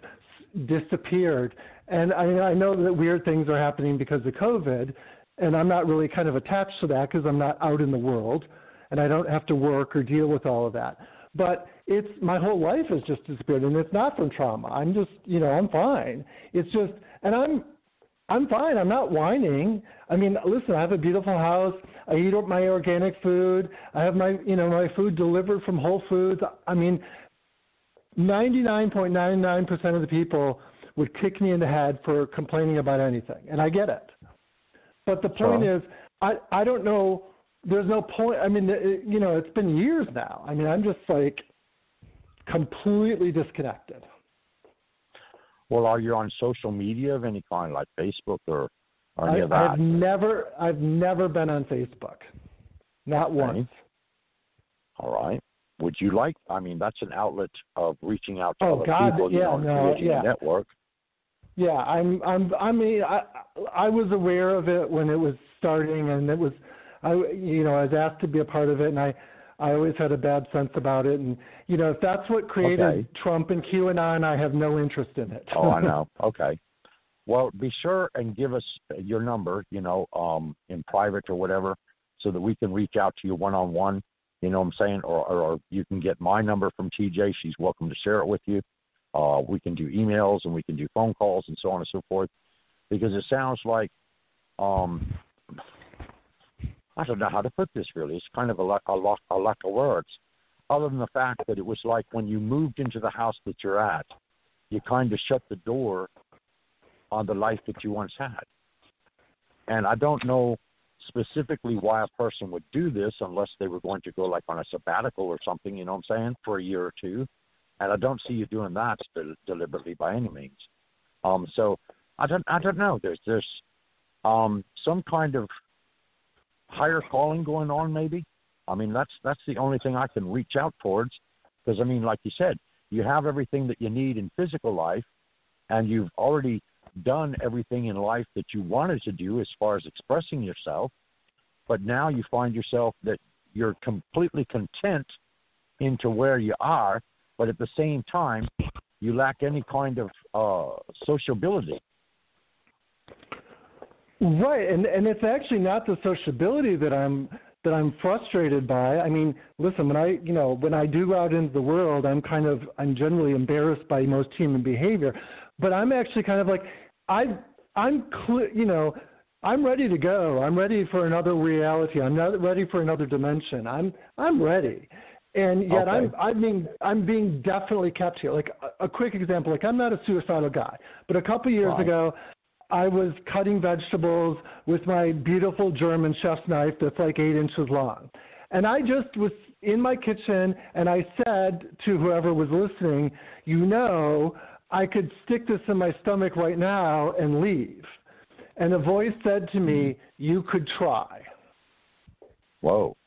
disappeared. And I know that weird things are happening because of COVID, and I'm not really kind of attached to that because I'm not out in the world, and I don't have to work or deal with all of that. But my whole life has just disappeared, and it's not from trauma. I'm just, I'm fine. It's just, and I'm fine. I'm not whining. I mean, listen, I have a beautiful house. I eat my organic food. I have my food delivered from Whole Foods. I mean, 99.99% of the people would kick me in the head for complaining about anything, and I get it. But the point is, I don't know. There's no point. I mean, it's been years now. I mean, I'm just completely disconnected. Well, are you on social media of any kind, like Facebook or any of that? I've never been on Facebook, not once. All right. Would you like? I mean, that's an outlet of reaching out to other people. Creating a network. Yeah, I was aware of it when it was starting, and it was, I was asked to be a part of it, and I always had a bad sense about it. And, if that's what created Trump and QAnon, I have no interest in it. Oh, I know. Okay. Well, be sure and give us your number, in private or whatever, so that we can reach out to you one-on-one, you know what I'm saying? Or you can get my number from TJ. She's welcome to share it with you. We can do emails and we can do phone calls and so on and so forth, because it sounds like, I don't know how to put this really. It's kind of a lack of words, other than the fact that it was like when you moved into the house that you're at, you kind of shut the door on the life that you once had. And I don't know specifically why a person would do this unless they were going to go on a sabbatical or something, you know what I'm saying, for a year or two. And I don't see you doing that deliberately by any means. So I don't know. There's some kind of higher calling going on, maybe. I mean, that's the only thing I can reach out towards, because I mean, like you said, you have everything that you need in physical life, and you've already done everything in life that you wanted to do as far as expressing yourself. But now you find yourself that you're completely content into where you are, but at the same time, you lack any kind of sociability. Right, and it's actually not the sociability that I'm frustrated by. I mean, listen, when I do go out into the world, I'm generally embarrassed by most human behavior, but I'm actually kind of I'm ready to go. I'm ready for another reality. I'm not ready for another dimension. I'm ready. And yet I'm being definitely kept here. A quick example, I'm not a suicidal guy, but a couple years ago, I was cutting vegetables with my beautiful German chef's knife that's 8 inches long. And I just was in my kitchen, and I said to whoever was listening, I could stick this in my stomach right now and leave. And a voice said to me, you could try. Whoa.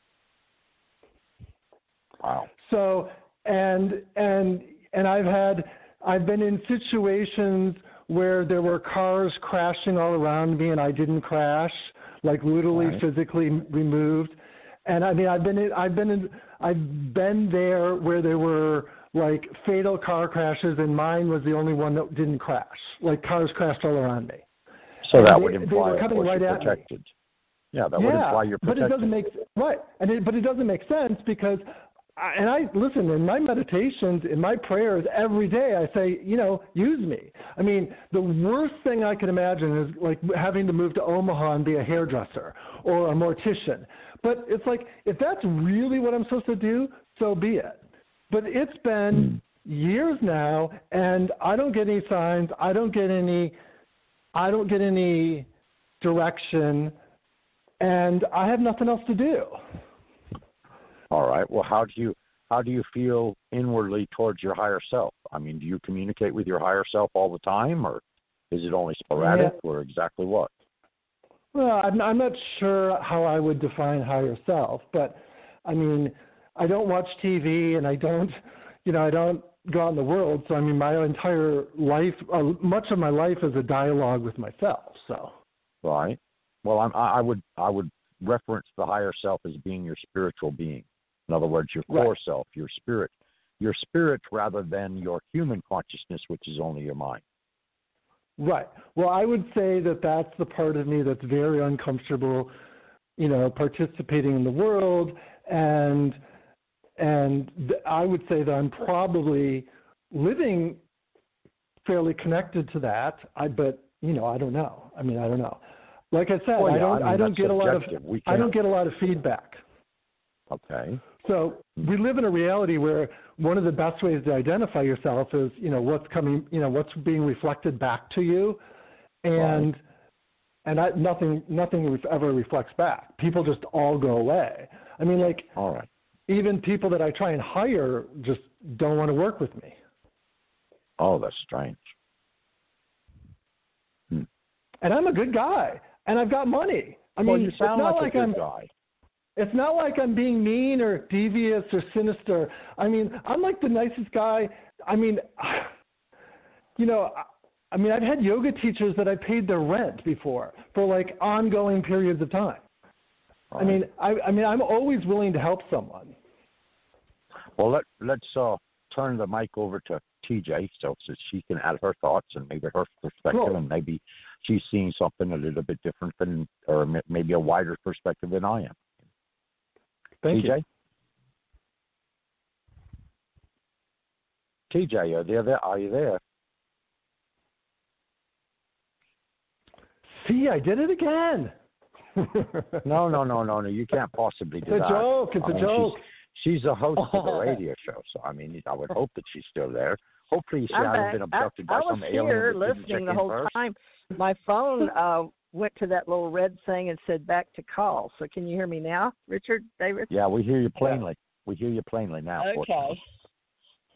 Wow. So, and I've been in situations where there were cars crashing all around me and I didn't crash, literally physically removed. And I mean, I've been there where there were fatal car crashes, and mine was the only one that didn't crash. Cars crashed all around me. So that would imply of course you're protected. Yeah, that would imply you're protected. But it doesn't make but it doesn't make sense because listen, in my meditations, in my prayers every day, I say, use me. I mean, the worst thing I can imagine is having to move to Omaha and be a hairdresser or a mortician. But it's if that's really what I'm supposed to do, so be it. But it's been years now, and I don't get any signs. I don't get any direction. and I have nothing else to do. All right. Well, how do you feel inwardly towards your higher self? I mean, do you communicate with your higher self all the time, or is it only sporadic, or exactly what? Well, I'm not sure how I would define higher self, but I mean, I don't watch TV and I don't go out in the world. So I mean, my entire life, much of my life, is a dialogue with myself. So. Right. Well, I would reference the higher self as being your spiritual being. In other words, your core self, your spirit rather than your human consciousness, which is only your mind. Right. Well, I would say that that's the part of me that's very uncomfortable, participating in the world, and I would say that I'm probably living fairly connected to that. But I don't know. I mean, I don't know. Like I said, I don't get a lot of feedback. Okay. So we live in a reality where one of the best ways to identify yourself is, what's coming, what's being reflected back to you, and nothing ever reflects back. People just all go away. I mean, like, all right. Even people that I try and hire just don't want to work with me. Oh, that's strange. And I'm a good guy, and I've got money. I mean, you sound like a good guy. It's not like I'm being mean or devious or sinister. I mean, I'm like the nicest guy. I mean, I've had yoga teachers that I paid their rent before for like ongoing periods of time. Right. I mean, I'm always willing to help someone. Well, let's turn the mic over to TJ so she can add her thoughts and maybe her perspective, cool. And maybe she's seeing something a little bit different or maybe a wider perspective than I am. Thank TJ? you. TJ, are you there? See, I did it again. No. You can't possibly do that. It's a joke. She's a host of a radio show, so I mean, I would hope that she's still there. Hopefully, she hasn't been abducted by some alien. I was here listening the whole time. My phone went to that little red thing and said back to call. So can you hear me now, Richard, David? Yeah, we hear you plainly. We hear you plainly now. Okay.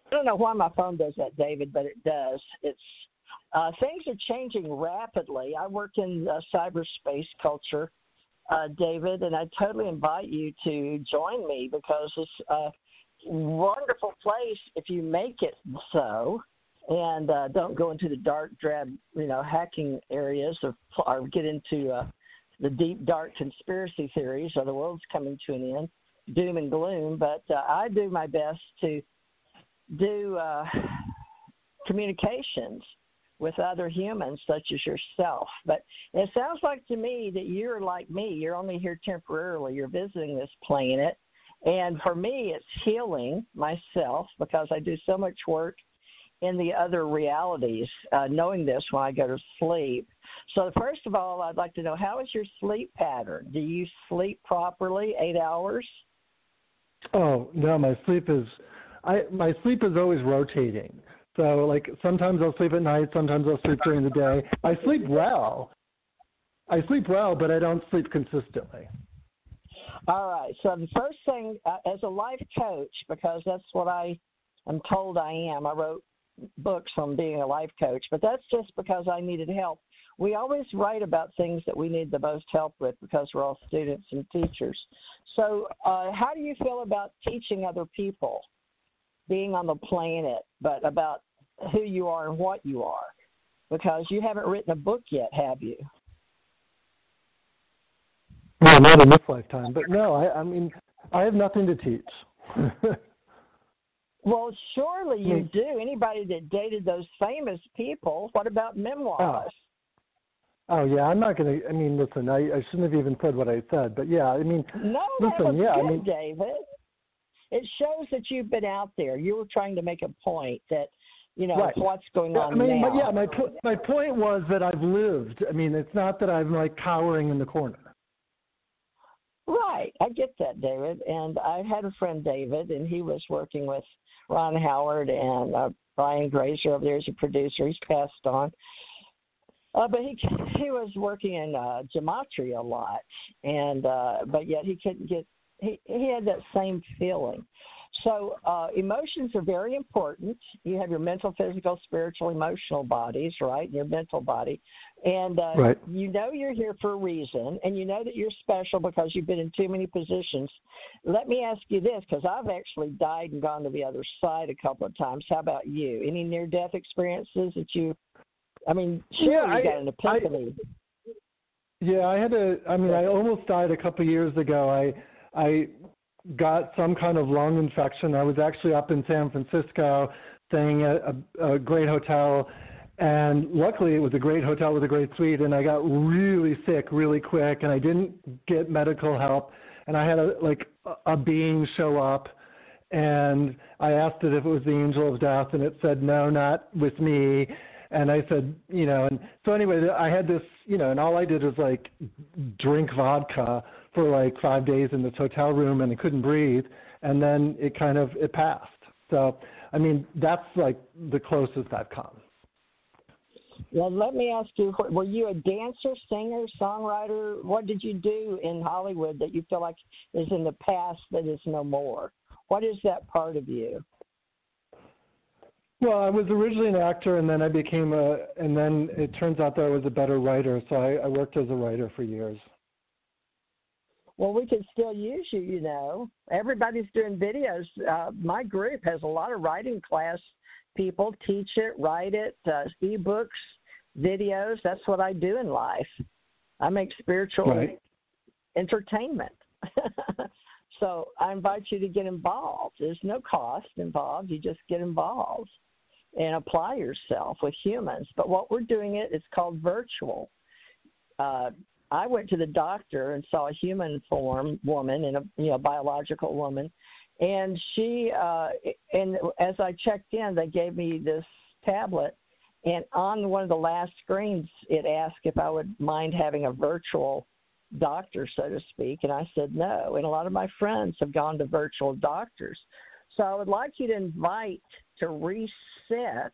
I don't know why my phone does that, David, but it does. It's things are changing rapidly. I work in cyberspace culture, David, and I totally invite you to join me because it's a wonderful place if you make it so. And don't go into the dark, drab, hacking areas or get into the deep, dark conspiracy theories or the world's coming to an end, doom and gloom. But I do my best to do communications with other humans such as yourself. But it sounds like to me that you're like me. You're only here temporarily. You're visiting this planet. And for me, it's healing myself because I do so much work in the other realities, knowing this when I go to sleep. So first of all, I'd like to know, how is your sleep pattern? Do you sleep properly, 8 hours? Oh, no, my sleep is always rotating. So, like, sometimes I'll sleep at night, sometimes I'll sleep during the day. I sleep well, but I don't sleep consistently. All right. So the first thing, as a life coach, because that's what I'm told I am, I wrote books on being a life coach, but that's just because I needed help. We always write about things that we need the most help with because we're all students and teachers. So how do you feel about teaching other people, being on the planet, but about who you are and what you are? Because you haven't written a book yet, have you? Well, not in this lifetime, but no, I mean, I have nothing to teach. Well, surely you do. Anybody that dated those famous people, what about memoirs? Oh yeah, I'm not going to, I mean, listen, I shouldn't have even said what I said, but yeah, I mean, no, listen, that was good, I mean, David. It shows that you've been out there. You were trying to make a point that, right. What's going on now. But my point was that I've lived. I mean, it's not that I'm like cowering in the corner. Right. I get that, David. And I had a friend, David, and he was working with Ron Howard and Brian Grazer over there as a producer. He's passed on. But he was working in gematria a lot, and but yet he couldn't get. He had that same feeling. So emotions are very important. You have your mental, physical, spiritual, emotional bodies, right? Your mental body. And right. You know you're here for a reason, and you know that you're special because you've been in too many positions. Let me ask you this, because I've actually died and gone to the other side a couple of times. How about you? Any near-death experiences that you, I mean, sure, you got an epiphany. I almost died a couple of years ago. I got some kind of lung infection. I was actually up in San Francisco staying at a great hotel, and luckily it was a great hotel with a great suite, and I got really sick really quick, and I didn't get medical help, and I had a being show up, and I asked it if it was the angel of death, and it said, no, not with me. And I said, and so anyway, I had this, and all I did was drink vodka for 5 days in this hotel room, and I couldn't breathe. And then it passed. So, I mean, that's the closest I've come. Well, let me ask you, were you a dancer, singer, songwriter? What did you do in Hollywood that you feel like is in the past that is no more? What is that part of you? Well, I was originally an actor, and then I became and then it turns out that I was a better writer, so I worked as a writer for years. Well, we can still use you, Everybody's doing videos. My group has a lot of writing class people, teach it, write it, ebooks, videos. That's what I do in life. I make spiritual entertainment. So I invite you to get involved. There's no cost involved. You just get involved and apply yourself with humans. But what we're doing it's called virtual. I went to the doctor and saw a human form woman and a biological woman, and she and as I checked in, they gave me this tablet, and on one of the last screens, it asked if I would mind having a virtual doctor, so to speak, and I said no. And a lot of my friends have gone to virtual doctors. So I would like you to invite to reset.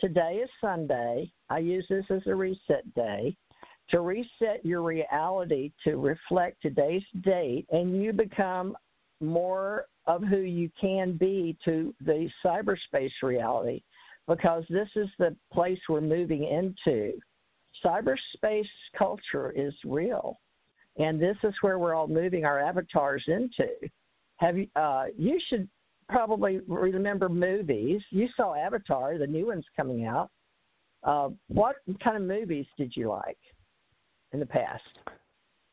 Today is Sunday. I use this as a reset day, to reset your reality to reflect today's date, and you become more of who you can be to the cyberspace reality, because this is the place we're moving into. Cyberspace culture is real, and this is where we're all moving our avatars into. You should probably remember movies. You saw Avatar, the new one's coming out. What kind of movies did you like in the past?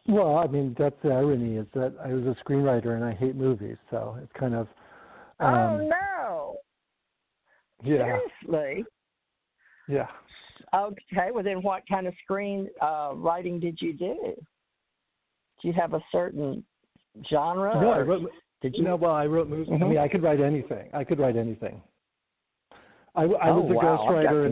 Well, I mean, that's the irony, is that I was a screenwriter and I hate movies, so it's kind of... oh, no! Yeah. Seriously? Yeah. Okay, well then what kind of screen writing did you do? Do you have a certain genre? No, I wrote movies. Mm-hmm. I mean, I could write anything. I was a ghostwriter,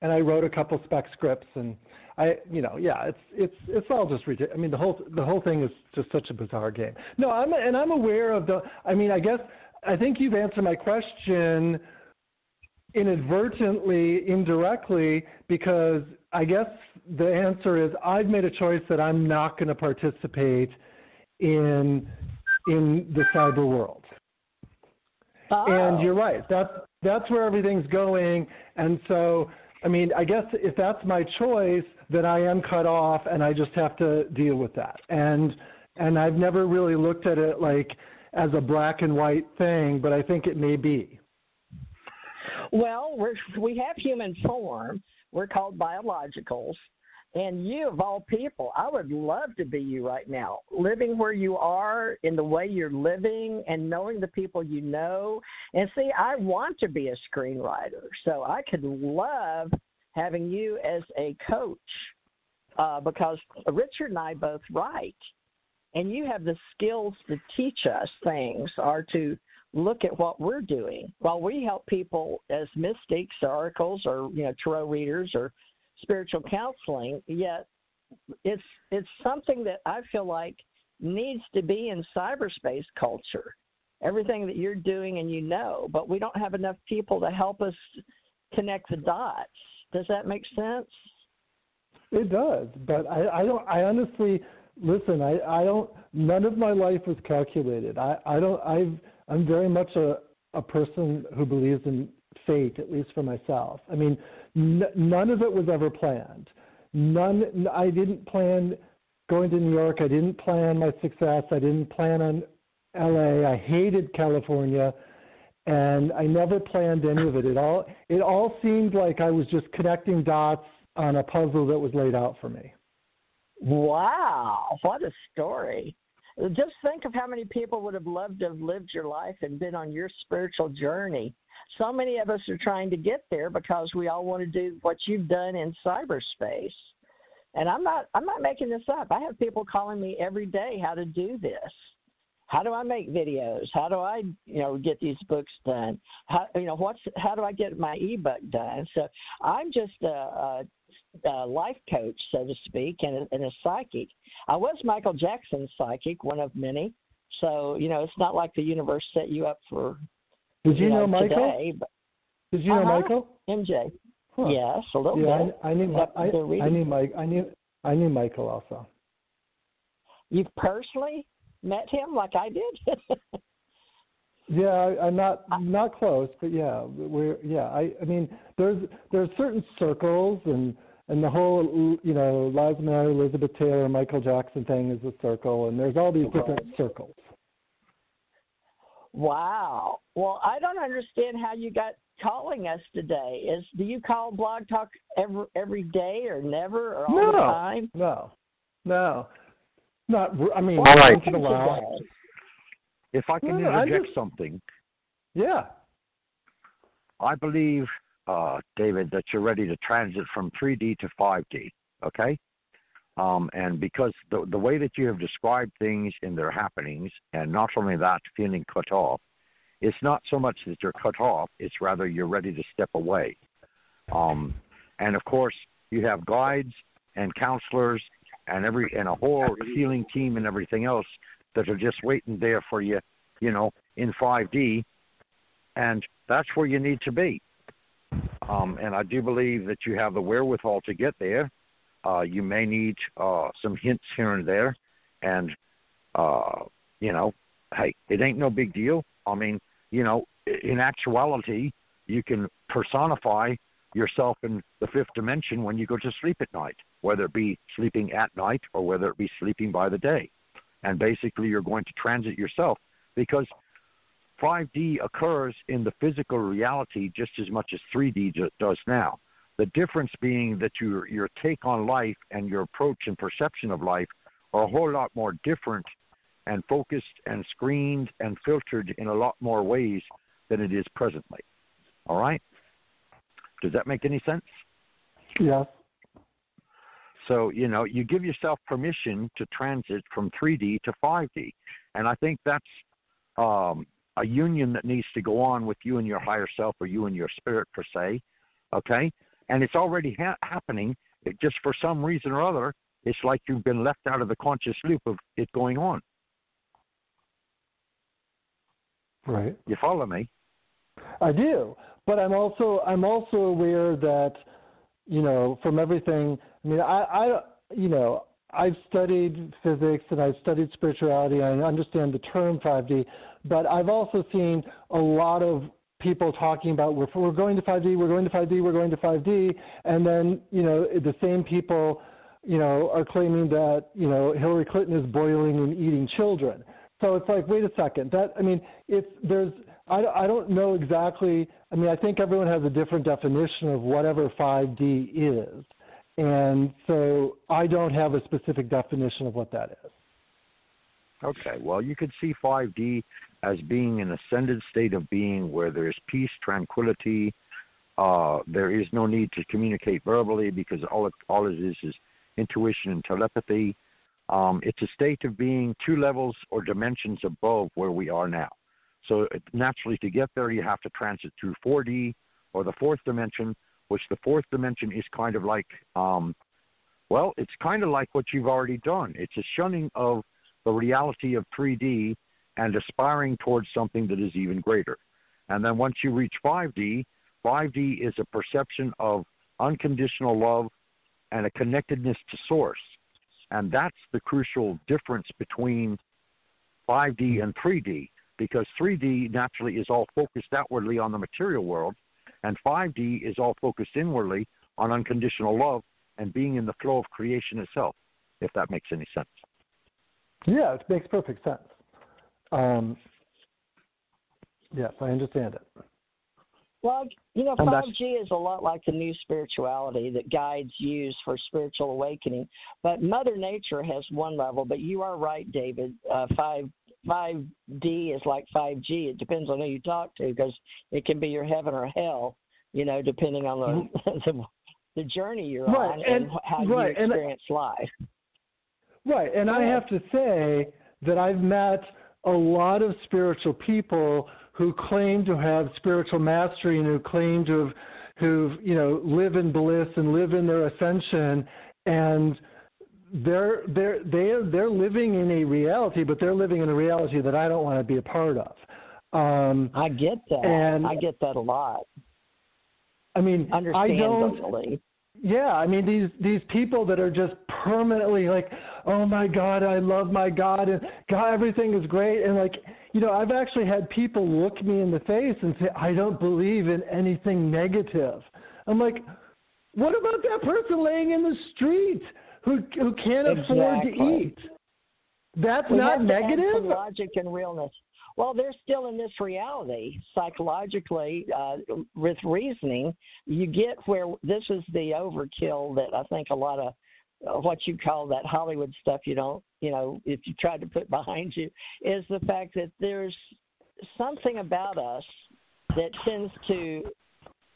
and I wrote a couple spec scripts, and it's all just ridiculous. I mean, the whole thing is just such a bizarre game. No, I'm aware of I think you've answered my question inadvertently, indirectly, because I guess the answer is I've made a choice that I'm not going to participate in the cyber world. Oh. And you're right. That's where everything's going. And so, I mean, I guess if that's my choice, then I am cut off, and I just have to deal with that. And I've never really looked at it as a black and white thing, but I think it may be. Well, we have human form. We're called biologicals. And you, of all people, I would love to be you right now, living where you are in the way you're living and knowing the people you know. And see, I want to be a screenwriter, so I could love having you as a coach because Richard and I both write. And you have the skills to teach us things or to look at what we're doing while we help people as mystics or oracles or tarot readers or spiritual counseling. Yet it's something that I feel like needs to be in cyberspace culture. Everything that you're doing, and but we don't have enough people to help us connect the dots Does that make sense? It does, but I don't. I honestly listen. I don't. None of my life was calculated. I'm very much a person who believes in fate, at least for myself. I mean, none of it was ever planned. None. I didn't plan going to New York. I didn't plan my success. I didn't plan on LA. I hated California, and I never planned any of it. It all seemed like I was just connecting dots on a puzzle that was laid out for me. Wow, what a story. Just think of how many people would have loved to have lived your life and been on your spiritual journey. So many of us are trying to get there because we all want to do what you've done in cyberspace. And I'm not making this up. I have people calling me every day how to do this. How do I make videos? How do I, get these books done? How do I get my ebook done? So I'm just a life coach, so to speak, and a psychic. I was Michael Jackson's psychic, one of many. So, it's not like the universe set you up for Did you know Michael? Today, but, Did you know Michael? MJ. Huh. Yes, a little bit. I knew Michael also. You've personally met him like I did? Yeah, I'm not close, but yeah, I mean, there's certain circles, and the whole Liza Minnelli, Elizabeth Taylor, Michael Jackson thing is a circle, and there's all these different circles. Wow. Well, I don't understand how you got calling us today. Do you call Blog Talk every day, or never, or all the time? No. Not. I mean, all right. Once in a while. If I can interject something. Yeah. I believe, David, that you're ready to transit from 3D to 5D, okay? And because the way that you have described things in their happenings, and not only that, feeling cut off, it's not so much that you're cut off, it's rather you're ready to step away. And, of course, you have guides and counselors and a whole healing team and everything else that are just waiting there for you, in 5D, and that's where you need to be. And I do believe that you have the wherewithal to get there. You may need some hints here and there, and, hey, it ain't no big deal. I mean, in actuality, you can personify yourself in the fifth dimension when you go to sleep at night, whether it be sleeping at night or whether it be sleeping by the day. And basically you're going to transit yourself, because 5D occurs in the physical reality just as much as 3D does now. The difference being that your take on life and your approach and perception of life are a whole lot more different and focused and screened and filtered in a lot more ways than it is presently. All right? Does that make any sense? Yes. So, you give yourself permission to transit from 3D to 5D. And I think that's a union that needs to go on with you and your higher self, or you and your spirit per se, okay? And it's already happening. It just for some reason or other, it's like you've been left out of the conscious loop of it going on. Right. You follow me? I do. But I'm also aware that, from everything, I mean, I've studied physics and I've studied spirituality. I understand the term 5D, but I've also seen a lot of people talking about we're going to 5D, we're going to 5D, we're going to 5D, and then, the same people, are claiming that, Hillary Clinton is boiling and eating children. So it's like, wait a second. I don't know exactly. I mean, I think everyone has a different definition of whatever 5D is. And so I don't have a specific definition of what that is. Okay. Well, you could see 5D as being an ascended state of being where there's peace, tranquility. There is no need to communicate verbally, because all it is intuition and telepathy. It's a state of being 2 levels or dimensions above where we are now. So naturally, to get there, you have to transit through 4D or the 4th dimension, which the 4th dimension is kind of like, it's kind of like what you've already done. It's a shunning of the reality of 3D and aspiring towards something that is even greater. And then once you reach 5D, 5D is a perception of unconditional love, and a connectedness to Source. And that's the crucial difference between 5D and 3D, because 3D naturally is all focused outwardly on the material world, and 5D is all focused inwardly on unconditional love and being in the flow of creation itself, if that makes any sense. Yeah, it makes perfect sense. Yes, I understand it. Well, 5G is a lot like the new spirituality that guides use for spiritual awakening. But Mother Nature has one level. But you are right, David. 5D is like 5G. It depends on who you talk to, because it can be your heaven or hell, depending on the journey you're on and how you experience life. Right, and I have to say that I've met a lot of spiritual people who claim to have spiritual mastery and who claim to live in bliss and live in their ascension, and they're living in a reality, but they're living in a reality that I don't want to be a part of. I get that. And I get that a lot. I mean, understandably. Yeah, I mean, these people that are just permanently like, oh my God, I love my God, and God, everything is great. And I've actually had people look me in the face and say, I don't believe in anything negative. I'm like, what about that person laying in the street who can't afford to eat? That's not negative? Add some logic and realness. Well, they're still in this reality. Psychologically, with reasoning, you get where this is the overkill that I think a lot of what you call that Hollywood stuff if you tried to put behind you, is the fact that there's something about us that tends to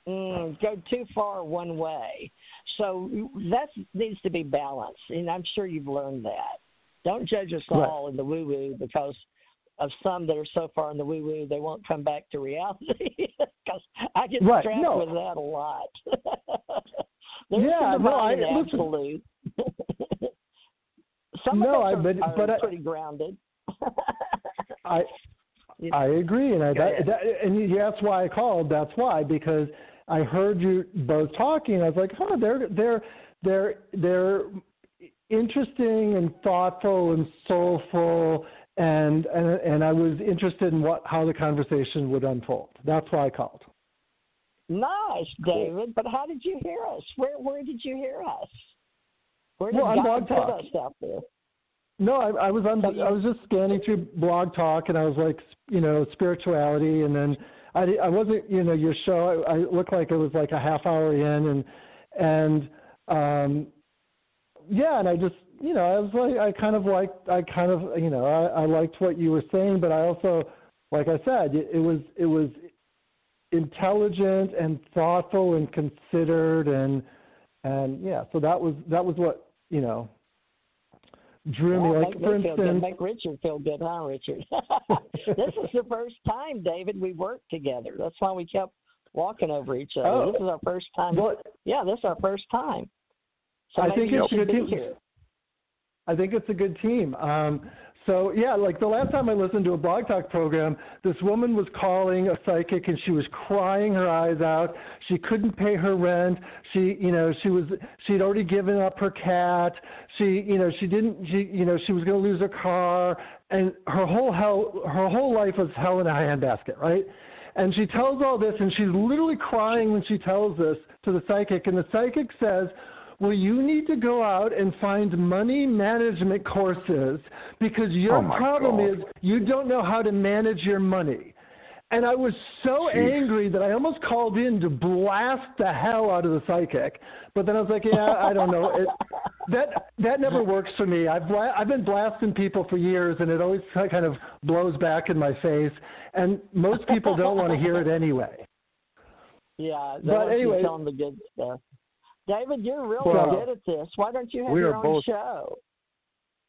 go too far one way. So that needs to be balanced, and I'm sure you've learned that. Don't judge us all in the woo-woo because of some that are so far in the woo-woo, they won't come back to reality. Because I get strapped with that a lot. Absolute. Some of us are pretty grounded. I agree, and and you asked why I called. That's why, because I heard you both talking. I was like, they're interesting and thoughtful and soulful. And I was interested in how the conversation would unfold. That's why I called. Nice, David. But how did you hear us? Where did you hear us? Where did God put us out there? No, I was just scanning through Blog Talk, and I was like, spirituality, and then I wasn't, your show. I looked like it was like a half hour in, and I just. I was like, I liked what you were saying, but I also, like I said, it was intelligent and thoughtful and considered, and so that was what drew me. Like, for instance, make Richard feel good, huh, Richard? This is the first time, David, we worked together. That's why we kept walking over each other. Oh. This is our first time. Well, this is our first time. So I think you should be here. I think it's a good team. Like the last time I listened to a Blog Talk program, this woman was calling a psychic and she was crying her eyes out. She couldn't pay her rent. She'd already given up her cat. She was going to lose her car, and her whole life was hell in a handbasket, right? And she tells all this, and she's literally crying when she tells this to the psychic, and the psychic says, well, you need to go out and find money management courses because your problem is you don't know how to manage your money. And I was so angry that I almost called in to blast the hell out of the psychic. But then I was like, I don't know. That never works for me. I've been blasting people for years, and it always kind of blows back in my face. And most people don't want to hear it anyway. Yeah, but anyway, tell them the good stuff. David, you're really good at this. Why don't you have your own show?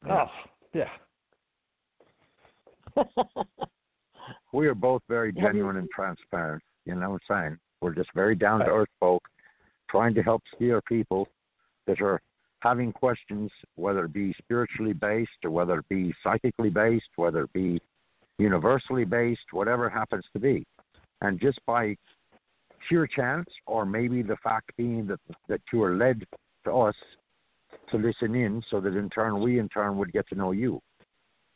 Oh, yeah. We are both very genuine and transparent. You know what I'm saying? We're just very down-to-earth folk trying to help steer people that are having questions, whether it be spiritually based or whether it be psychically based, whether it be universally based, whatever it happens to be. And just by sheer chance, or maybe the fact being that you are led to us to listen in, so that in turn would get to know you.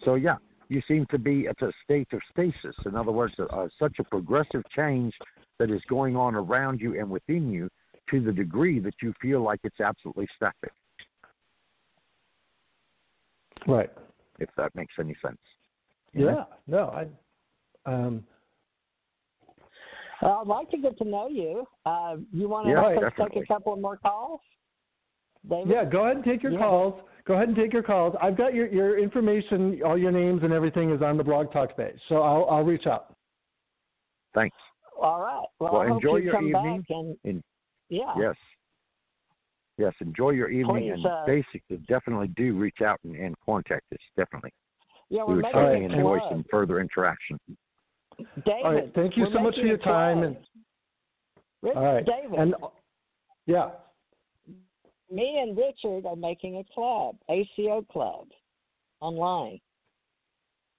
So yeah, you seem to be at a state of stasis. In other words, such a progressive change that is going on around you and within you, to the degree that you feel like it's absolutely static. Right. If that makes any sense. Yeah. No, Well, I'd like to get to know you. You want to take a couple more calls? David? Yeah, go ahead and take your calls. Go ahead and take your calls. I've got your information, all your names and everything is on the Blog Talk page, so I'll reach out. Thanks. All right. Well, I enjoy hope you your come evening. Back Yes, enjoy your evening. Please, and basically, definitely do reach out and contact us, definitely. Yeah, we would certainly enjoy some further interaction. David, all right, thank you so much for your time. All right. David. And, yeah. Me and Richard are making a club, ACO Club, online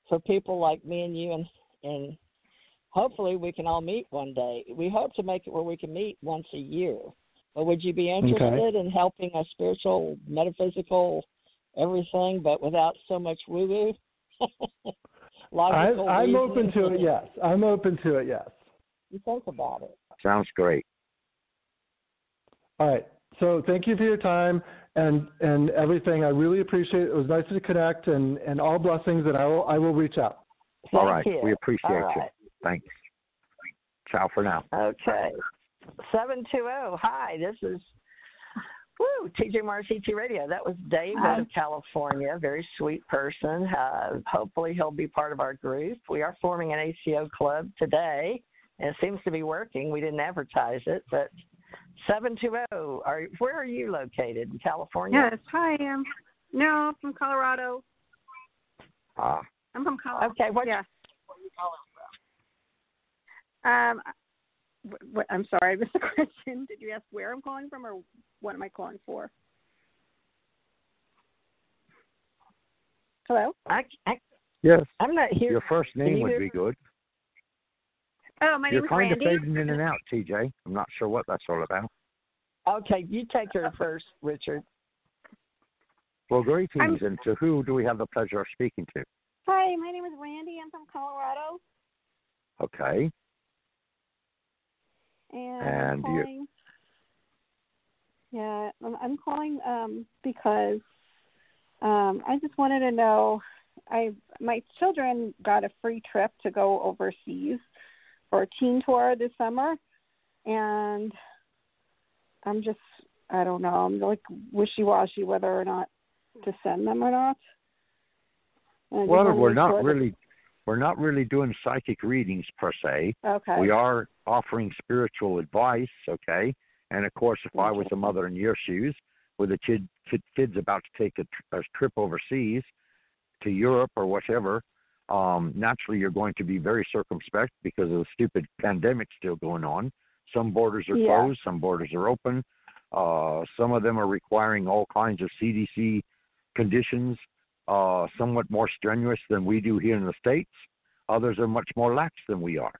for people like me and you, and hopefully we can all meet one day. We hope to make it where we can meet once a year. But would you be interested in helping a spiritual, metaphysical, everything, but without so much woo-woo? I'm open to it, yes. I'm open to it, yes. You think about it. Sounds great. All right. So thank you for your time and everything. I really appreciate it. It was nice to connect, and all blessings, and I will reach out. All right. You. We appreciate you. Thanks. Ciao for now. Okay. 720. Hi, this is TJ Mars CT Radio. That was Dave out of California. Very sweet person. Hopefully he'll be part of our group. We are forming an ACO club today, and it seems to be working. We didn't advertise it, but 720. Where are you located? In California? Yes. Hi, I'm from Colorado. I'm from Colorado. Okay. Where are you calling from? I'm sorry, I missed the question. Did you ask where I'm calling from, or what am I calling for? Hello? Yes. I'm not here. Your first name would be good. Oh, my name is Randy. You're kind of fading in and out, TJ. I'm not sure what that's all about. Okay, you take her first, Richard. Well, greetings, and to who do we have the pleasure of speaking to? Hi, my name is Randy. I'm from Colorado. Okay. And I'm calling, I'm calling because I just wanted to know, my children got a free trip to go overseas for a teen tour this summer, and I don't know, I'm like wishy-washy whether or not to send them or not. Well, we're not really doing psychic readings per se. Okay. We are offering spiritual advice, okay? And of course, if I was a mother in your shoes, with a kids about to take a trip overseas to Europe or whatever, naturally you're going to be very circumspect because of the stupid pandemic still going on. Some borders are closed, some borders are open. Some of them are requiring all kinds of CDC conditions, somewhat more strenuous than we do here in the States. Others are much more lax than we are.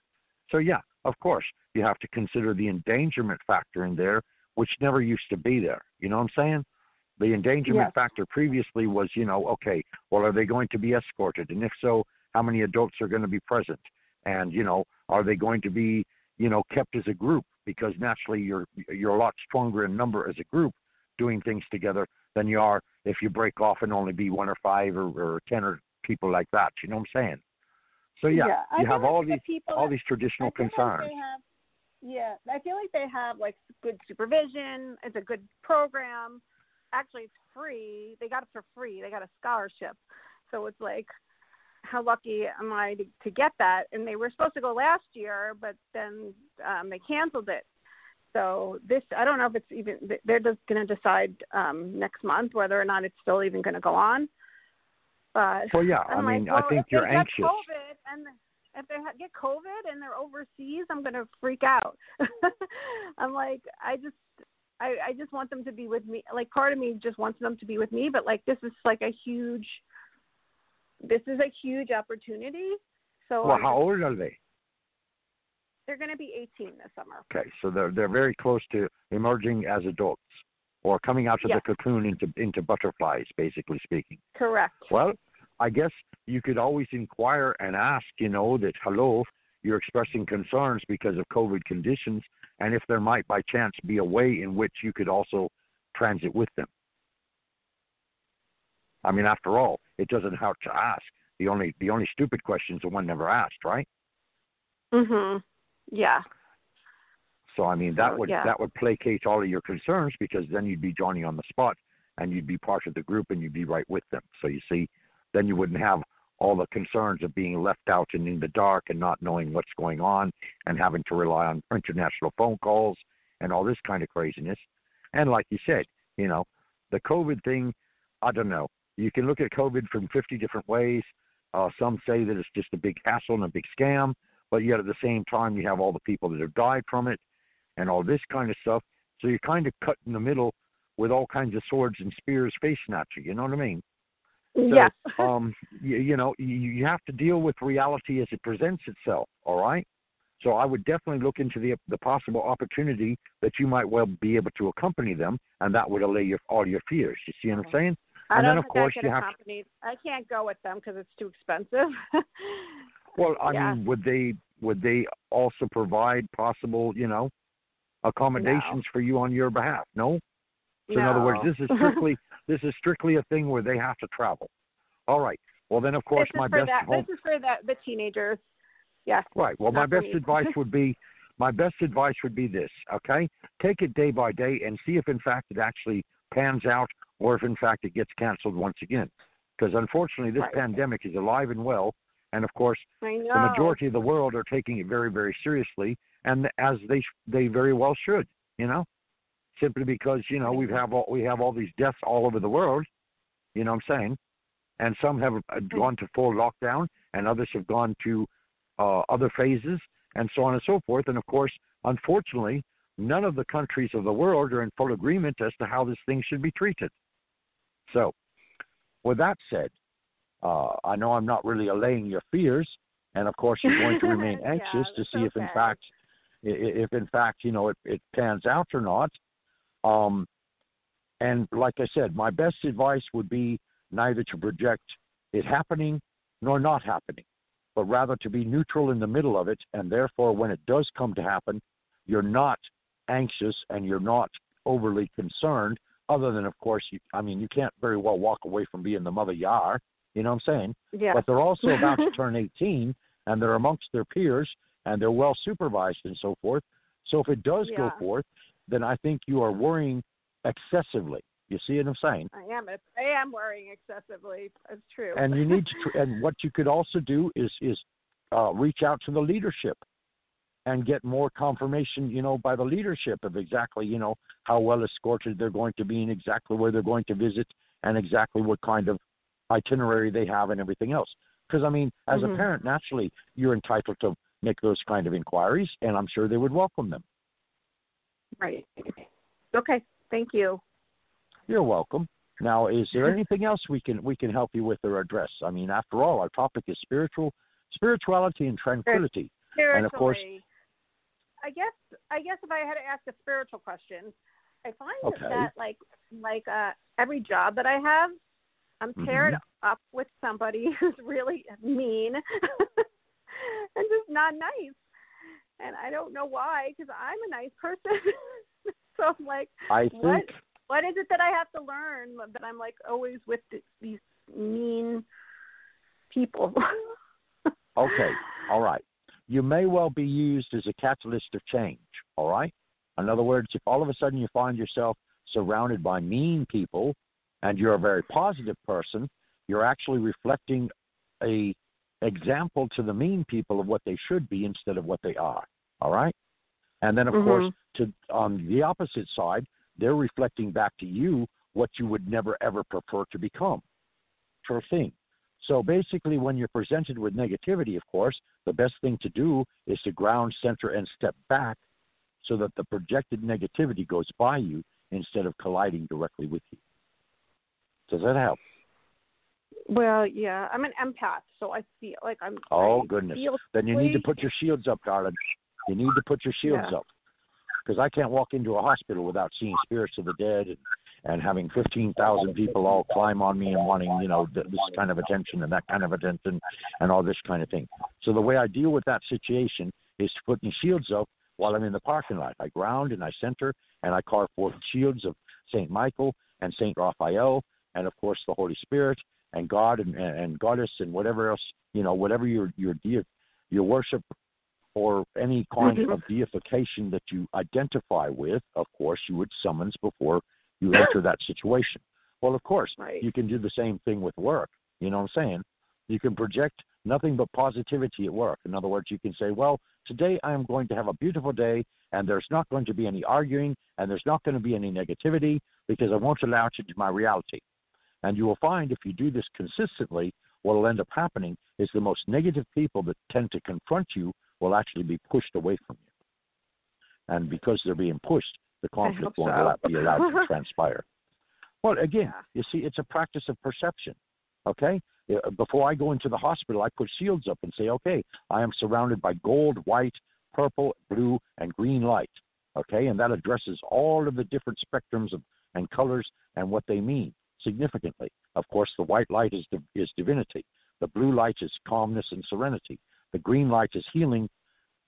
So, yeah, of course, you have to consider the endangerment factor in there, which never used to be there. You know what I'm saying? The endangerment factor previously was, okay, well, are they going to be escorted? And if so, how many adults are going to be present? And, are they going to be, kept as a group? Because naturally you're a lot stronger in number as a group doing things together than you are if you break off and only be 1 or 5 or 10 or people like that. You know what I'm saying? So, you have all these traditional concerns. I feel like they have like good supervision. It's a good program. Actually, it's free. They got it for free. They got a scholarship. So it's like, how lucky am I to get that? And they were supposed to go last year, but then they canceled it. So I don't know if it's even, they're just going to decide next month whether or not it's still even going to go on. But well, yeah, I think you're anxious. If they get COVID and they're overseas, I'm going to freak out. I'm like, I just want them to be with me. Like, part of me just wants them to be with me, but like, this is a huge opportunity. So well, how old are they? They're going to be 18 this summer. Okay, so they're very close to emerging as adults, or coming out of the cocoon into butterflies, basically speaking. Correct. Well, I guess you could always inquire and ask, that, hello, you're expressing concerns because of COVID conditions, and if there might by chance be a way in which you could also transit with them. I mean, after all, it doesn't hurt to ask. The only stupid questions are one never asked, right? Mhm. Yeah. So I mean, that would placate all of your concerns, because then you'd be Johnny on the spot, and you'd be part of the group, and you'd be right with them. So you see, then you wouldn't have all the concerns of being left out and in the dark and not knowing what's going on and having to rely on international phone calls and all this kind of craziness. And like you said, the COVID thing, I don't know. You can look at COVID from 50 different ways. Some say that it's just a big hassle and a big scam, but yet at the same time you have all the people that have died from it and all this kind of stuff. So you're kind of cut in the middle with all kinds of swords and spears facing at you. You know what I mean? Yeah. So, you have to deal with reality as it presents itself, all right? So I would definitely look into the possible opportunity that you might well be able to accompany them, and that would allay all your fears. You see what I'm saying? I and don't then, of think course, I can accompany. I can't go with them because it's too expensive. Well, I mean, would they also provide possible, accommodations for you on your behalf? No. So in other words, this is strictly a thing where they have to travel. All right. Well, then of course this is for the teenagers. Yes. Right. Well, my best advice would be this. Okay, take it day by day and see if in fact it actually pans out, or if in fact it gets canceled once again. Because unfortunately, this pandemic is alive and well, and of course, the majority of the world are taking it very, very seriously, and as they very well should. Simply because we have all these deaths all over the world. You know what I'm saying? And some have gone to full lockdown, and others have gone to other phases, and so on and so forth. And of course, unfortunately, none of the countries of the world are in full agreement as to how this thing should be treated. So, with that said, I know I'm not really allaying your fears, and of course, you're going to remain anxious to see if in fact, it pans out or not. And like I said, my best advice would be neither to project it happening nor not happening, but rather to be neutral in the middle of it. And therefore, when it does come to happen, you're not anxious and you're not overly concerned, other than, of course, you can't very well walk away from being the mother you are. You know what I'm saying? Yeah. But they're also about to turn 18, and they're amongst their peers, and they're well supervised and so forth. So if it does go forth, then I think you are worrying excessively. You see what I'm saying? I am worrying excessively. It's true. And you need to. And what you could also do is reach out to the leadership and get more confirmation, by the leadership of exactly, how well escorted they're going to be, and exactly where they're going to visit, and exactly what kind of itinerary they have, and everything else. Because as a parent, naturally, you're entitled to make those kind of inquiries, and I'm sure they would welcome them. Right. Okay. Thank you. You're welcome. Now, is there anything else we can help you with or address? After all, our topic is spirituality and tranquility. And of course, I guess if I had to ask a spiritual question, I find that like every job that I have, I'm paired up with somebody who's really mean and just not nice. And I don't know why, because I'm a nice person. So I'm like, what is it that I have to learn that I'm like always with these mean people? Okay, all right. You may well be used as a catalyst of change, all right? In other words, if all of a sudden you find yourself surrounded by mean people and you're a very positive person, you're actually reflecting a example to the mean people of what they should be instead of what they are, all right? And then, of course, on the opposite side, they're reflecting back to you what you would never, ever prefer to become. Sure thing. So basically, when you're presented with negativity, of course, the best thing to do is to ground, center, and step back so that the projected negativity goes by you instead of colliding directly with you. Does that help? Well, yeah, I'm an empath, so I feel like I'm. Oh, goodness. Then you need to put your shields up, darling. You need to put your shields Yeah. up. Because I can't walk into a hospital without seeing spirits of the dead and having 15,000 people all climb on me and wanting, this kind of attention and that kind of attention and all this kind of thing. So the way I deal with that situation is to put my shields up while I'm in the parking lot. I ground and I center and I carve forth shields of St. Michael and St. Raphael and, of course, the Holy Spirit and God and Goddess and whatever else, whatever your worship or any kind of deification that you identify with, of course, you would summons before you enter that situation. Well, of course, you can do the same thing with work. You know what I'm saying? You can project nothing but positivity at work. In other words, you can say, well, today I am going to have a beautiful day, and there's not going to be any arguing, and there's not going to be any negativity, because I won't allow it into my reality. And you will find if you do this consistently, what will end up happening is the most negative people that tend to confront you will actually be pushed away from you. And because they're being pushed, the conflict won't be allowed to transpire. Well, again, you see, it's a practice of perception, okay? Before I go into the hospital, I put shields up and say, okay, I am surrounded by gold, white, purple, blue, and green light, okay? And that addresses all of the different spectrums and colors and what they mean significantly. Of course, the white light is divinity. The blue light is calmness and serenity. The green light is healing,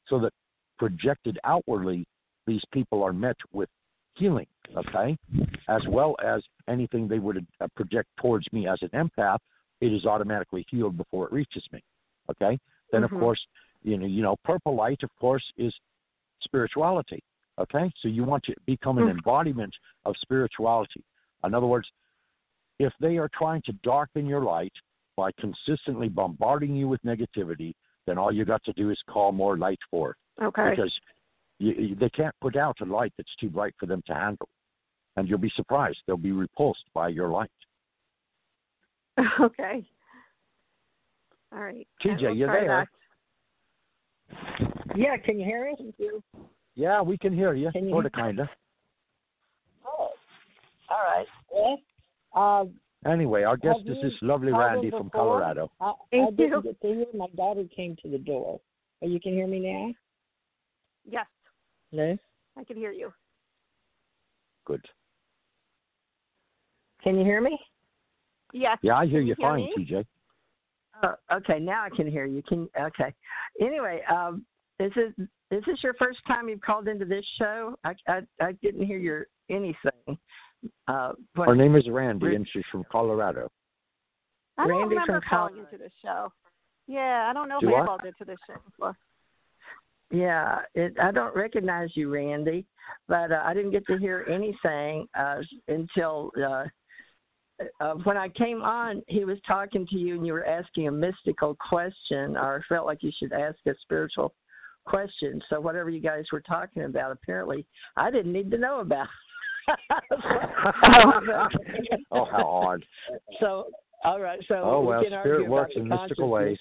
so that projected outwardly, these people are met with healing, okay? As well as anything they would project towards me as an empath, it is automatically healed before it reaches me, okay? Then, of course, purple light, of course, is spirituality, okay? So you want to become an embodiment of spirituality. In other words, if they are trying to darken your light by consistently bombarding you with negativity, then all you got to do is call more light forth. Okay. Because they can't put out a light that's too bright for them to handle. And you'll be surprised. They'll be repulsed by your light. Okay. All right. TJ, you there? Yeah, can you hear me? Yeah, we can hear you. Sort of, kind of. Oh, all right. Well, anyway, our guest is this lovely Randy from Colorado. I didn't get to hear. My daughter came to the door. Oh, you can hear me now? Yes. Hello? I can hear you. Good. Can you hear me? Yes. Yeah, I hear you fine, me? TJ. Oh, okay, now I can hear you. Okay. Anyway, is this your first time you've called into this show? I didn't hear anything. Her name is Randy, and she's from Colorado. I don't Randy remember from calling into this show. Yeah, I don't know if I called into this show before. Yeah, I don't recognize you, Randy, but I didn't get to hear anything until when I came on. He was talking to you, and you were asking a mystical question, or felt like you should ask a spiritual question. So whatever you guys were talking about, apparently, I didn't need to know about. Oh, how odd. So, all right. So, well, we can spirit argue works about in mystical ways.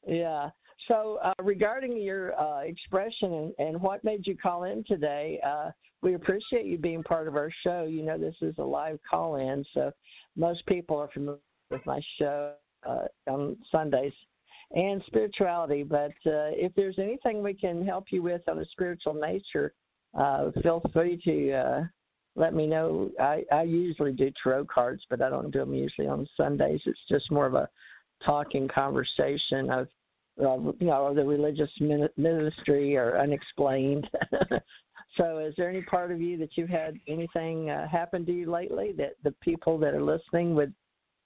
Yeah. So, regarding your expression and what made you call in today, we appreciate you being part of our show. You know, this is a live call-in, so most people are familiar with my show on Sundays and spirituality. But if there's anything we can help you with on a spiritual nature, feel free to let me know. I usually do tarot cards, but I don't do them usually on Sundays. It's just more of a talking conversation of, the religious ministry or unexplained. So is there any part of you that you've had anything happen to you lately that the people that are listening would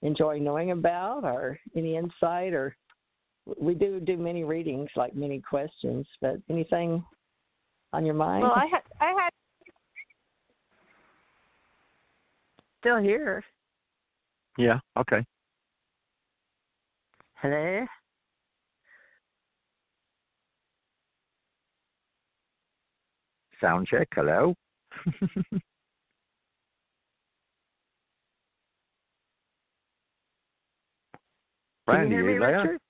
enjoy knowing about, or any insight? Or we do many readings, like many questions, but anything on your mind? Well, I had Still here. Yeah, okay. Hello? Sound check, hello? Randy, Can you hear me, there? Richard?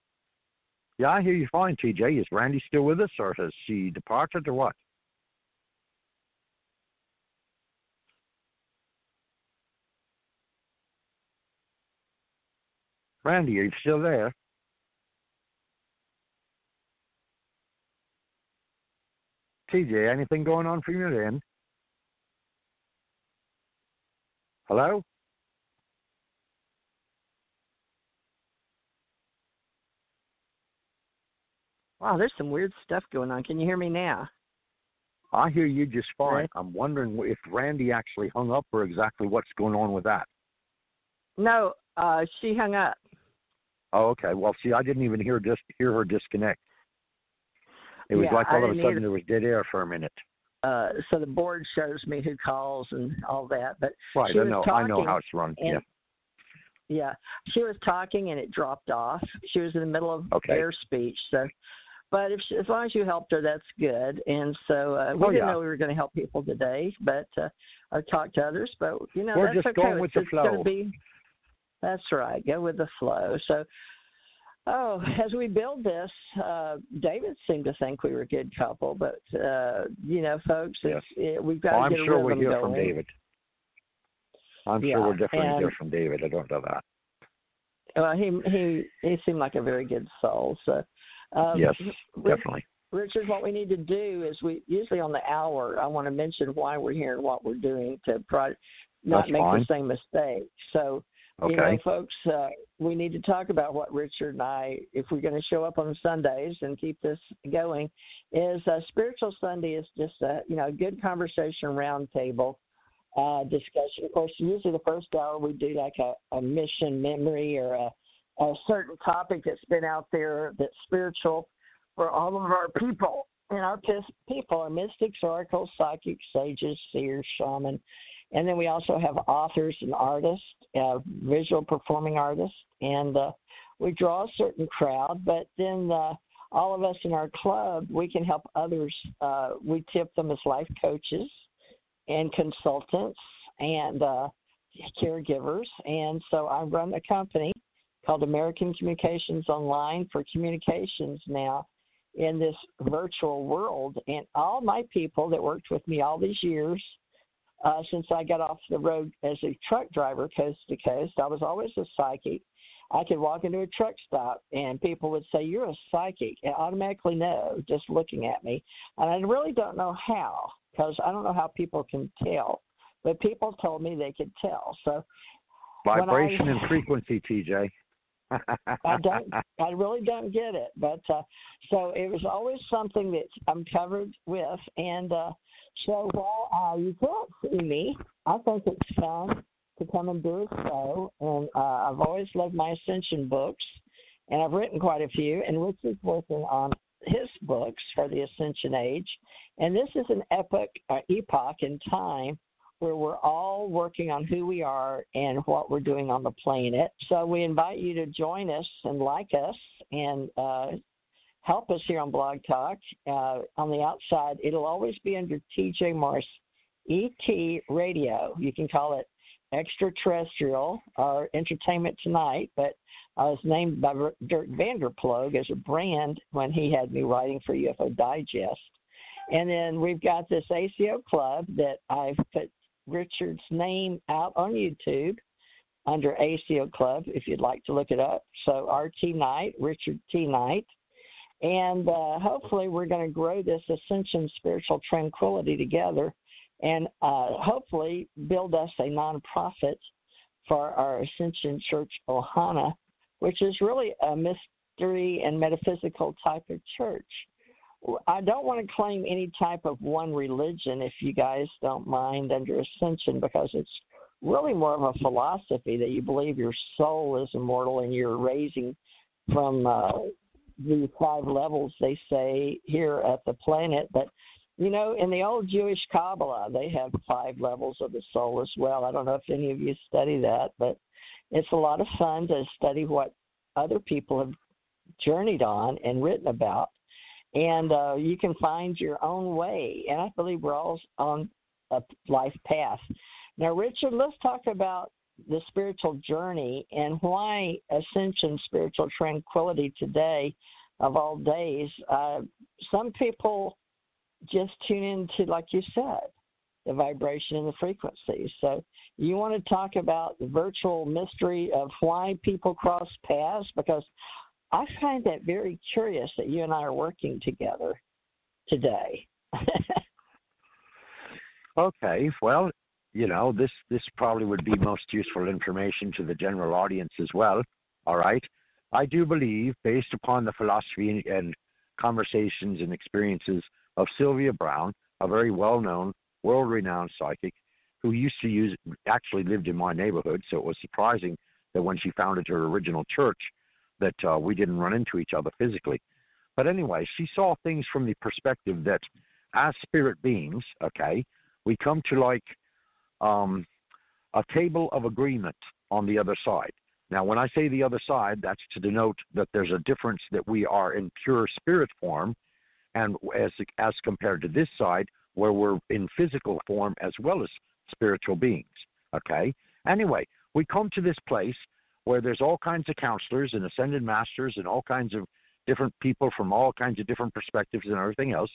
Yeah, I hear you fine, TJ. Is Randy still with us, or has she departed, or what? Randy, are you still there? TJ, anything going on for your end? Hello? Wow, there's some weird stuff going on. Can you hear me now? I hear you just fine. Right. I'm wondering if Randy actually hung up or exactly what's going on with that. No, she hung up. Oh, okay. Well, see, I didn't even hear her disconnect. It was like all of a sudden there was dead air for a minute. So the board shows me who calls and all that. But right, I know how it's run. Yeah, she was talking and it dropped off. She was in the middle of air speech. So, but as long as you helped her, that's good. And so we didn't know we were going to help people today, but or talk to others. But we're that's just okay. Going with the flow. That's right. Go with the flow. So. Oh, as we build this, David seemed to think we were a good couple, but folks, we've got to get a rhythm going. I'm sure we'll hear from David. I'm sure we'll definitely hear from David. I don't know that. Well, he seemed like a very good soul. So yes, definitely. Richard, what we need to do is we usually on the hour, I want to mention why we're here and what we're doing to not make the same mistake. So. Okay. Folks, we need to talk about what Richard and I, if we're going to show up on Sundays and keep this going, is Spiritual Sunday is just a good conversation round table discussion. Of course, usually the first hour we do like a mission memory or a certain topic that's been out there that's spiritual for all of our people. And our people are mystics, oracles, psychics, sages, seers, shaman. And then we also have authors and artists, visual performing artists, and we draw a certain crowd. But then all of us in our club, we can help others. We tip them as life coaches and consultants and caregivers. And so I run a company called American Communications Online for communications now in this virtual world. And all my people that worked with me all these years, since I got off the road as a truck driver coast to coast, I was always a psychic. I could walk into a truck stop and people would say, "You're a psychic." And I automatically know just looking at me. And I really don't know how, because I don't know how people can tell. But people told me they could tell. So vibration and frequency, TJ. I really don't get it. But so it was always something that I'm covered with. And so while you can't see me, I think it's fun to come and do a show. And I've always loved my Ascension books, and I've written quite a few. And Richard's working on his books for the Ascension Age. And this is an epoch in time where we're all working on who we are and what we're doing on the planet. So we invite you to join us and like us and help us here on Blog Talk. On the outside, it'll always be under TJ Morris ET Radio. You can call it Extraterrestrial or Entertainment Tonight, but I was named by Dirk Vanderploeg as a brand when he had me writing for UFO Digest. And then we've got this ACO Club that I've put Richard's name out on YouTube under ACO Club, if you'd like to look it up. So RT Knight, Richard T. Knight. And hopefully we're going to grow this Ascension Spiritual Tranquility together and hopefully build us a nonprofit for our Ascension Church Ohana, which is really a mystery and metaphysical type of church. I don't want to claim any type of one religion, if you guys don't mind, under Ascension, because it's really more of a philosophy that you believe your soul is immortal and you're raising from the 5 levels, they say, here at the planet. But, in the old Jewish Kabbalah, they have 5 levels of the soul as well. I don't know if any of you study that, but it's a lot of fun to study what other people have journeyed on and written about. And you can find your own way. And I believe we're all on a life path. Now, Richard, let's talk about the spiritual journey and why Ascension Spiritual Tranquility today, of all days. Some people just tune into, like you said, the vibration and the frequencies. So you want to talk about the virtual mystery of why people cross paths? Because I find that very curious that you and I are working together today. Okay, well, this probably would be most useful information to the general audience as well. All right. I do believe, based upon the philosophy and conversations and experiences of Sylvia Browne, a very well-known, world-renowned psychic who actually lived in my neighborhood, so it was surprising that when she founded her original church that we didn't run into each other physically. But anyway, she saw things from the perspective that as spirit beings, okay, we come to like a table of agreement on the other side. Now, when I say the other side, that's to denote that there's a difference that we are in pure spirit form, and as compared to this side, where we're in physical form as well as spiritual beings. Okay? Anyway, we come to this place where there's all kinds of counselors and ascended masters and all kinds of different people from all kinds of different perspectives and everything else.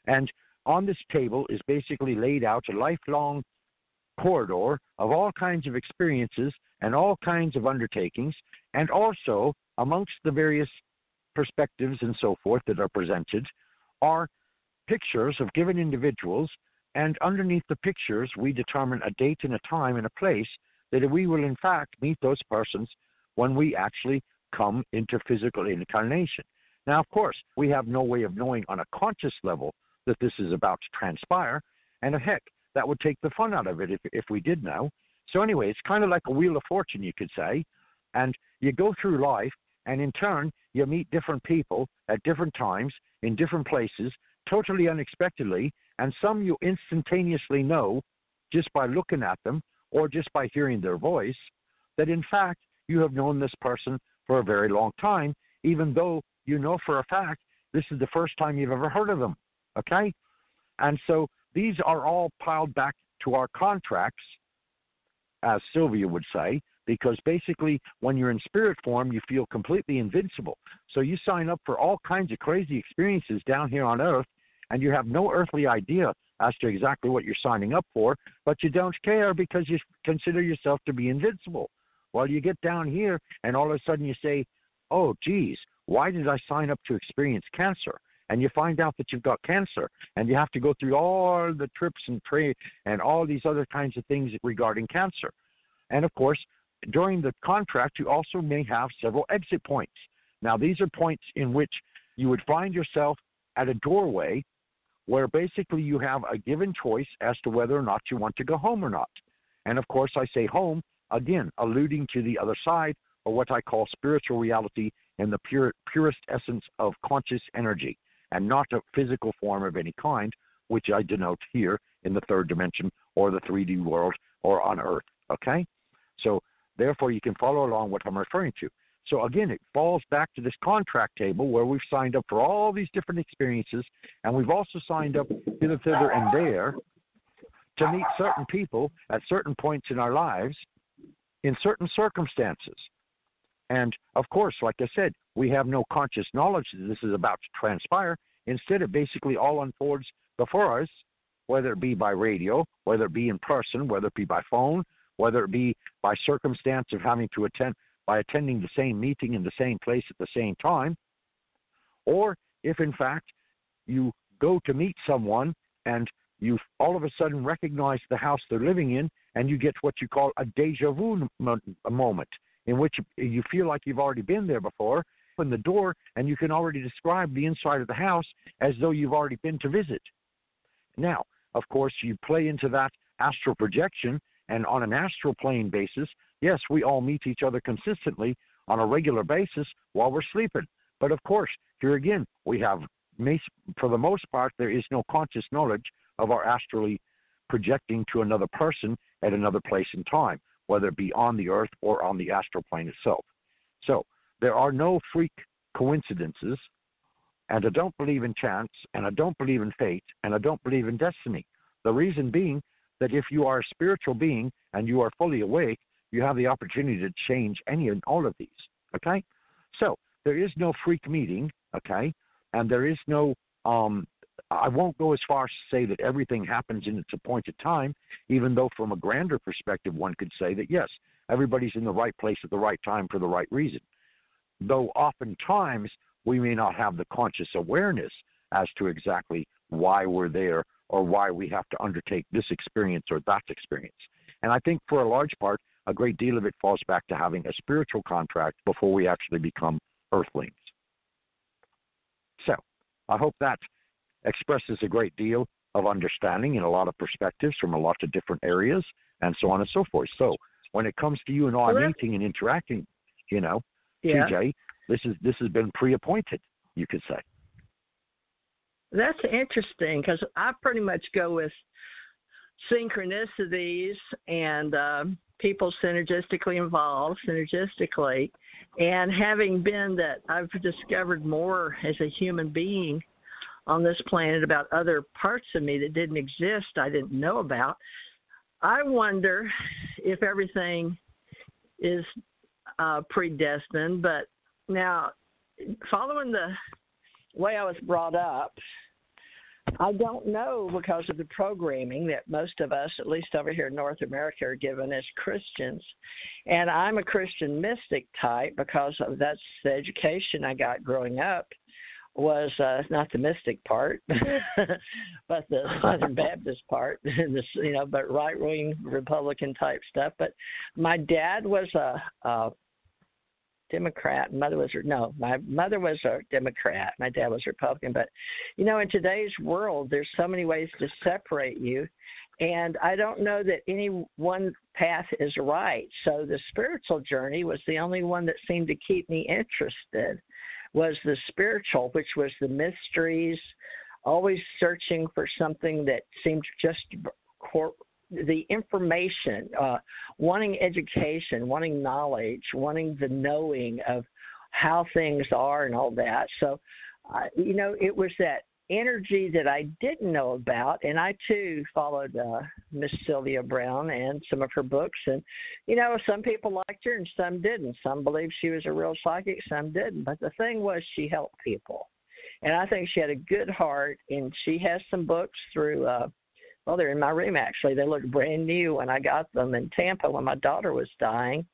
And on this table is basically laid out a lifelong corridor of all kinds of experiences and all kinds of undertakings, and also amongst the various perspectives and so forth that are presented are pictures of given individuals, and underneath the pictures we determine a date and a time and a place that we will in fact meet those persons when we actually come into physical incarnation. Now, of course, we have no way of knowing on a conscious level that this is about to transpire, and heck, that would take the fun out of it if we did know. So anyway, it's kind of like a wheel of fortune, you could say, and you go through life, and in turn, you meet different people at different times, in different places, totally unexpectedly, and some you instantaneously know just by looking at them or just by hearing their voice, that in fact, you have known this person for a very long time, even though you know for a fact this is the first time you've ever heard of them, okay? And so these are all piled back to our contracts, as Sylvia would say, because basically when you're in spirit form, you feel completely invincible. So you sign up for all kinds of crazy experiences down here on Earth, and you have no earthly idea as to exactly what you're signing up for, but you don't care because you consider yourself to be invincible. Well, you get down here, and all of a sudden you say, oh, geez, why did I sign up to experience cancer? And you find out that you've got cancer, and you have to go through all the trips and all these other kinds of things regarding cancer. And, of course, during the contract, you also may have several exit points. Now, these are points in which you would find yourself at a doorway where basically you have a given choice as to whether or not you want to go home or not. And, of course, I say home, again, alluding to the other side, or what I call spiritual reality in the purest essence of conscious energy, and not a physical form of any kind, which I denote here in the third dimension or the 3D world or on Earth, okay? So, therefore, you can follow along what I'm referring to. So, again, it falls back to this contract table where we've signed up for all these different experiences, and we've also signed up hither, thither, and there to meet certain people at certain points in our lives in certain circumstances. And, of course, like I said, we have no conscious knowledge that this is about to transpire. Instead, it basically all unfolds before us, whether it be by radio, whether it be in person, whether it be by phone, whether it be by circumstance of having to attending the same meeting in the same place at the same time, or if, in fact, you go to meet someone and you all of a sudden recognize the house they're living in, and you get what you call a deja vu moment, in which you feel like you've already been there before, open the door, and you can already describe the inside of the house as though you've already been to visit. Now, of course, you play into that astral projection, and on an astral plane basis, yes, we all meet each other consistently on a regular basis while we're sleeping. But, of course, here again, we have, for the most part, there is no conscious knowledge of our astrally projecting to another person at another place and time, whether it be on the Earth or on the astral plane itself. So there are no freak coincidences, and I don't believe in chance, and I don't believe in fate, and I don't believe in destiny. The reason being that if you are a spiritual being and you are fully awake, you have the opportunity to change any and all of these, okay? So there is no freak meeting, okay? And there is no, I won't go as far as to say that everything happens in its appointed time, even though from a grander perspective, one could say that, yes, everybody's in the right place at the right time for the right reason. Though oftentimes we may not have the conscious awareness as to exactly why we're there or why we have to undertake this experience or that experience. And I think for a large part, a great deal of it falls back to having a spiritual contract before we actually become earthlings. So I hope that expresses a great deal of understanding and a lot of perspectives from a lot of different areas and so on and so forth. So when it comes to you and I meeting and interacting, TJ, this has been pre-appointed, you could say. That's interesting because I pretty much go with synchronicities and people synergistically involved, and having been that I've discovered more as a human being on this planet about other parts of me that didn't exist, I didn't know about. I wonder if everything is predestined, but now following the way I was brought up, I don't know because of the programming that most of us, at least over here in North America, are given as Christians. And I'm a Christian mystic type because that's the education I got growing up was not the mystic part, but the Southern Baptist part, but right-wing Republican type stuff. But my dad was a Democrat. My mother was a Democrat. My dad was Republican. But, in today's world, there's so many ways to separate you. And I don't know that any one path is right. So the spiritual journey was the only one that seemed to keep me interested, was the spiritual, which was the mysteries, always searching for something that seemed just the information, wanting education, wanting knowledge, wanting the knowing of how things are and all that. So, it was that energy that I didn't know about, and I too followed Miss Sylvia Brown and some of her books, and some people liked her and some didn't. Some believed she was a real psychic, some didn't. But the thing was, she helped people, and I think she had a good heart. And she has some books through. Well, they're in my room, actually. They looked brand new when I got them in Tampa when my daughter was dying.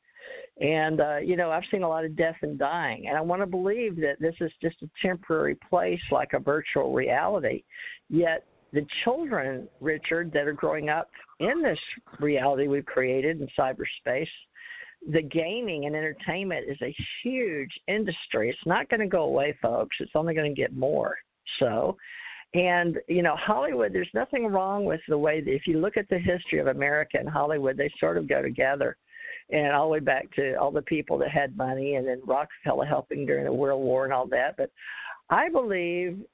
And, I've seen a lot of death and dying. And I want to believe that this is just a temporary place like a virtual reality. Yet the children, Richard, that are growing up in this reality we've created in cyberspace, the gaming and entertainment is a huge industry. It's not going to go away, folks. It's only going to get more so. And, Hollywood, there's nothing wrong with the way that if you look at the history of America and Hollywood, they sort of go together. And all the way back to all the people that had money and then Rockefeller helping during the World War and all that. But I believe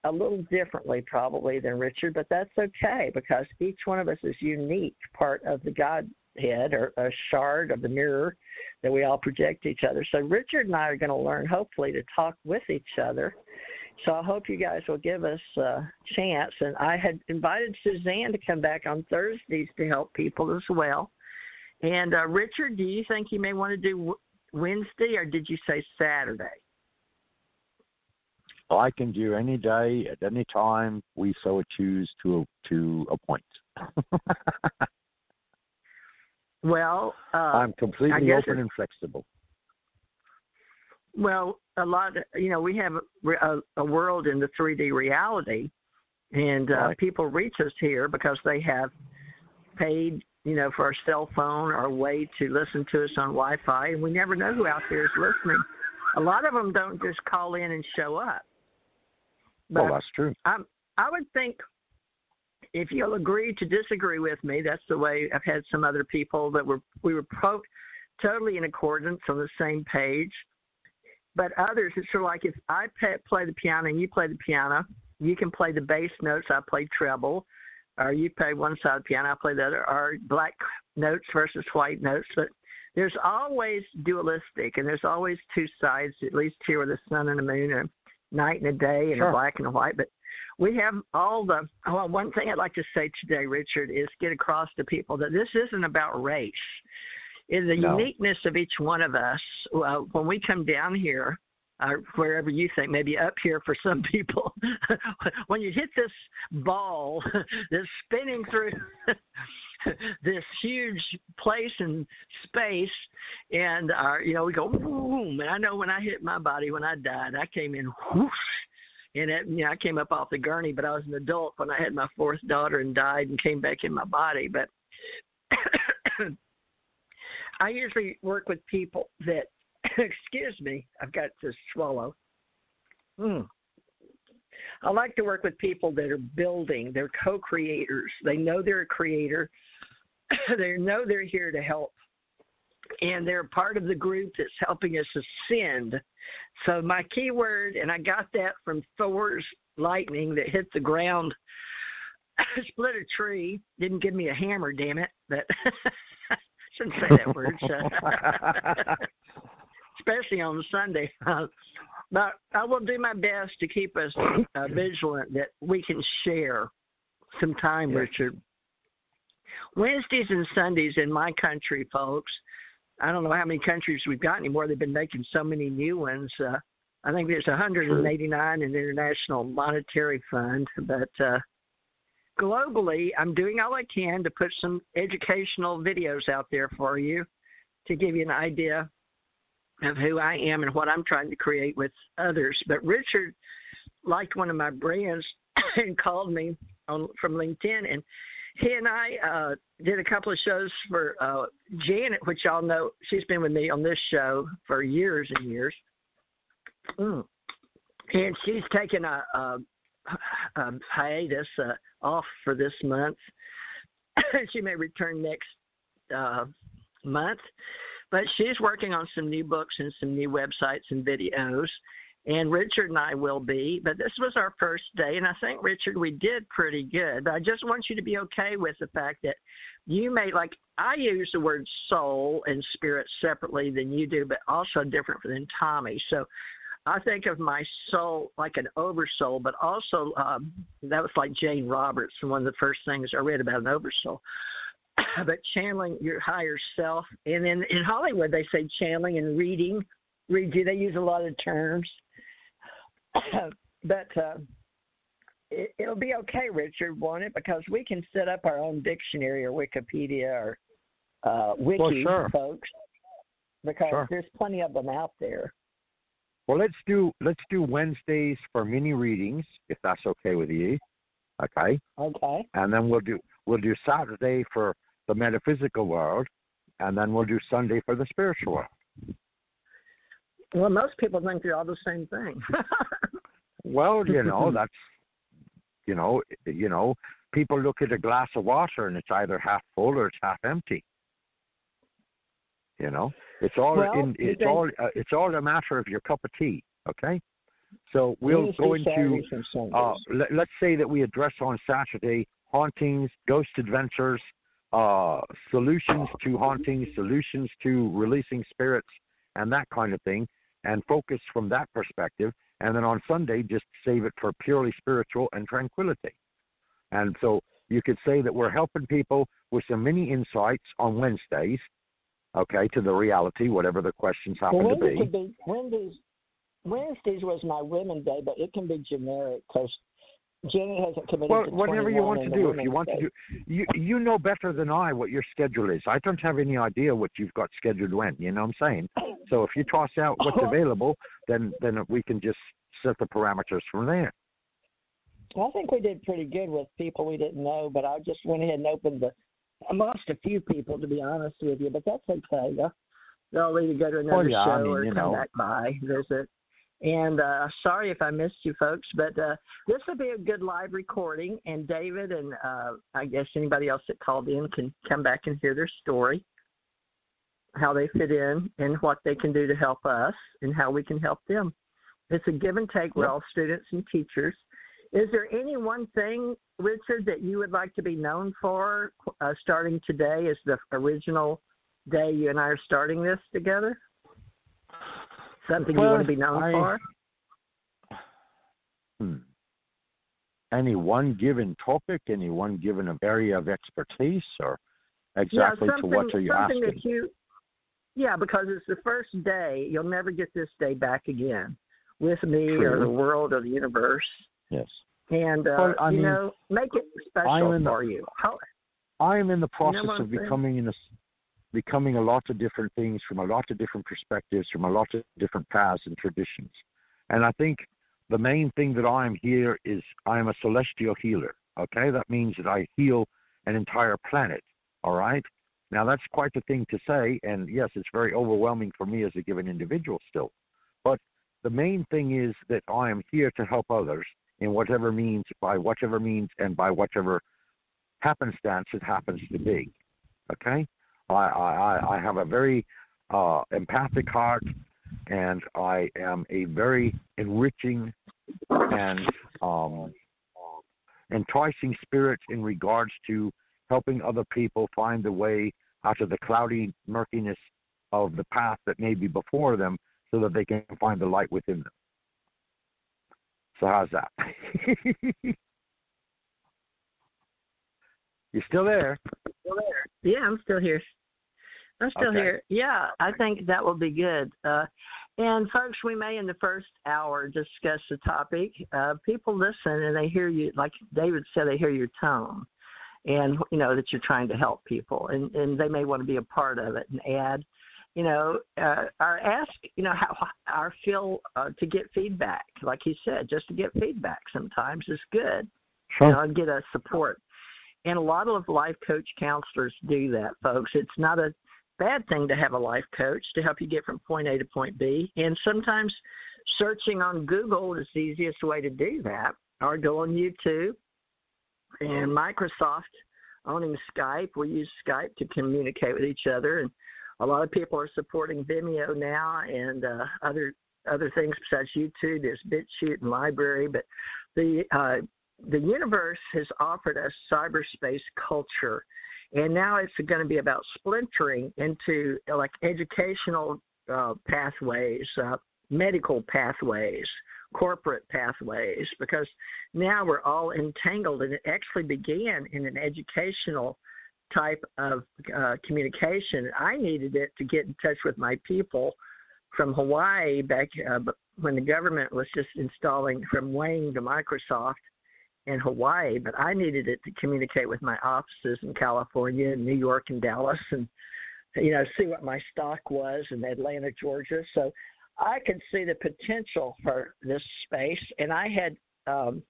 a little differently probably than Richard, but that's okay because each one of us is unique part of the Godhead or a shard of the mirror that we all project each other. So Richard and I are going to learn hopefully to talk with each other. So I hope you guys will give us a chance. And I had invited Suzanne to come back on Thursdays to help people as well. And Richard, do you think you may want to do Wednesday, or did you say Saturday? Well, I can do any day at any time we so choose to appoint. Well, I'm completely open and flexible. Well, a lot of, we have a world in the 3D reality, and right. People reach us here because they have paid for our cell phone or a way to listen to us on Wi-Fi, and we never know who out there is listening. A lot of them don't just call in and show up. But well, that's true. I would think if you'll agree to disagree with me, that's the way I've had some other people that we were totally in accordance on the same page. But others, it's sort of like if I play the piano and you play the piano, you can play the bass notes, I play treble, or you play one side of the piano, I play the other, or black notes versus white notes. But there's always dualistic, and there's always two sides, at least here with the sun and the moon, and night and a day, and sure. a black and a white. But we have all one thing I'd like to say today, Richard, is get across to people that this isn't about race. It's the uniqueness of each one of us. When we come down here, wherever you think, maybe up here for some people, when you hit this ball that's spinning through this huge place in space, and we go boom. And I know when I hit my body when I died, I came in whoosh, And I came up off the gurney, but I was an adult when I had my fourth daughter and died and came back in my body. But I usually work with people that, excuse me, I've got to swallow. I like to work with people that are building. They're co-creators. They know they're a creator. They know they're here to help. And they're part of the group that's helping us ascend. So my key word, and I got that from Thor's lightning that hit the ground, split a tree, didn't give me a hammer, damn it, but shouldn't say that word, especially on Sunday. But I will do my best to keep us vigilant that we can share some time, Richard. Wednesdays and Sundays in my country, folks, I don't know how many countries we've got anymore. They've been making so many new ones. I think there's 189 in the International Monetary Fund. But globally, I'm doing all I can to put some educational videos out there for you to give you an idea of who I am and what I'm trying to create with others. But Richard liked one of my brands and called me from LinkedIn, and he and I did a couple of shows for Janet, which y'all know. She's been with me on this show for years and years. And she's taken a hiatus off for this month. She may return next month. But she's working on some new books and some new websites and videos. And Richard and I will be. But this was our first day. And I think, Richard, we did pretty good. But I just want you to be okay with the fact that you may, like, I use the word soul and spirit separately than you do, but also different than Tommy. So I think of my soul like an oversoul, but also that was like Jane Roberts, one of the first things I read about an oversoul. But channeling your higher self. And then in Hollywood, they say channeling and reading. They use a lot of terms. But it'll be okay, Richard, won't it? Because we can set up our own dictionary or Wikipedia or wiki, folks. Because there's plenty of them out there. Well, let's do Wednesdays for mini readings, if that's okay with you. Okay. Okay. And then we'll do Saturday for the metaphysical world, and then we'll do Sunday for the spiritual world. Well, most people think they're all the same thing. Well, that's, people look at a glass of water and it's either half full or it's half empty. It's all a matter of your cup of tea. Okay. So we'll go into, let's say that we address on Saturday hauntings, ghost adventures, solutions to hauntings, solutions to releasing spirits, and that kind of thing, and focus from that perspective. And then on Sunday, just save it for purely spiritual and tranquility. And so you could say that we're helping people with some mini insights on Wednesdays, okay, to the reality, whatever the questions happen to be. Wednesdays was my women day, but it can be generic because Jenny hasn't committed to whatever you want to do. If you want to do, you know better than I what your schedule is. I don't have any idea what you've got scheduled when. You know what I'm saying? So if you toss out what's available, then we can just set the parameters from there. I think we did pretty good with people we didn't know, but I just went ahead and opened I lost a few people, to be honest with you, but that's okay. They'll either go to another show or come back by, visit. And sorry if I missed you folks, but this will be a good live recording, and David and I guess anybody else that called in can come back and hear their story, how they fit in, and what they can do to help us, and how we can help them. It's a give and take. We're all students and teachers. Is there any one thing, Richard, that you would like to be known for starting today as the original day you and I are starting this together? Something you want to be known for? Any one given topic, any one given area of expertise, or exactly to what are you asking? Because it's the first day. You'll never get this day back again with me or the world or the universe. Yes. And, make it special for you. I am in the process of becoming a lot of different things from a lot of different perspectives, from a lot of different paths and traditions. And I think the main thing that I'm here is I'm a celestial healer. Okay, that means that I heal an entire planet. All right. Now that's quite a thing to say, and yes, it's very overwhelming for me as a given individual still. But the main thing is that I am here to help others in whatever means, and by whatever happenstance it happens to be. Okay, I have a very empathic heart, and I am a very enriching and enticing spirit in regards to helping other people find the way out of the cloudy murkiness of the path that may be before them, so that they can find the light within them. So how's that? You still there? Yeah, I'm still here. Here. Yeah, I think that will be good. And folks, we may in the first hour discuss the topic. People listen and they hear you, like David said, they hear your tone, and that you're trying to help people, and they may want to be a part of it and add, or ask, how our feel to get feedback. Like he said, just to get feedback sometimes is good. Sure. And get a support. And a lot of life coach counselors do that, folks. It's not a bad thing to have a life coach to help you get from point A to point B. And sometimes searching on Google is the easiest way to do that, or go on YouTube. And Microsoft owning Skype, we use Skype to communicate with each other. And a lot of people are supporting Vimeo now, and other things besides YouTube. There's BitChute and Library. But the universe has offered us cyberspace culture. And now it's going to be about splintering into like educational pathways, medical pathways, corporate pathways, because now we're all entangled. And it actually began in an educational type of communication. I needed it to get in touch with my people from Hawaii back when the government was just installing from Wayne to Microsoft in Hawaii, but I needed it to communicate with my offices in California and New York and Dallas, and see what my stock was in Atlanta, Georgia. So I could see the potential for this space, and I had done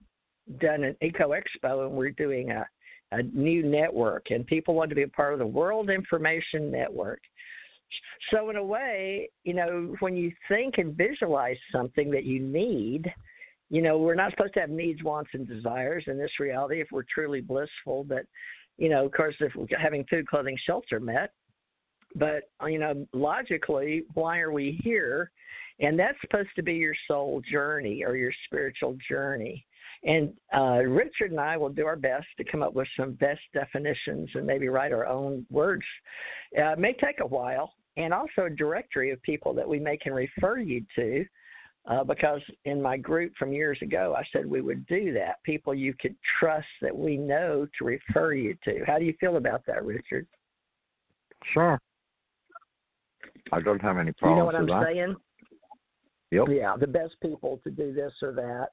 an Eco Expo, and we're doing a new network, and people want to be a part of the World Information Network. So in a way, when you think and visualize something that you need, we're not supposed to have needs, wants, and desires in this reality if we're truly blissful. But, of course, if we're having food, clothing, shelter met. But, logically, why are we here? And that's supposed to be your soul journey or your spiritual journey. And Richard and I will do our best to come up with some best definitions and maybe write our own words. It may take a while, and also a directory of people that we can refer you to. Because in my group from years ago, I said we would do that. People you could trust that we know to refer you to. How do you feel about that, Richard? Sure. I don't have any problems with that. You know what I'm saying? Yep. Yeah, the best people to do this or that.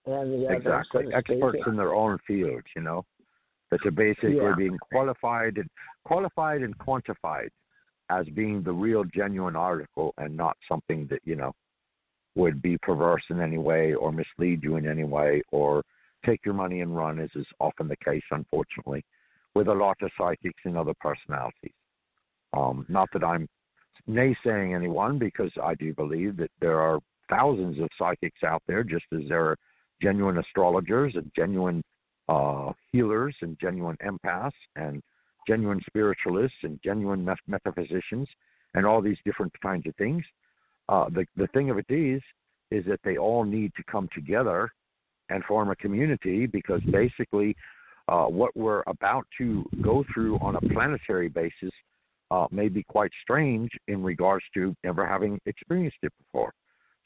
And the exactly. others, experts in their own field, that are basically being qualified and quantified as being the real, genuine article, and not something that, would be perverse in any way or mislead you in any way or take your money and run, as is often the case, unfortunately, with a lot of psychics and other personalities. Not that I'm naysaying anyone, because I do believe that there are thousands of psychics out there, just as there are genuine astrologers and genuine healers and genuine empaths and genuine spiritualists and genuine metaphysicians and all these different kinds of things. The thing of it is that they all need to come together and form a community, because basically what we're about to go through on a planetary basis may be quite strange in regards to never having experienced it before.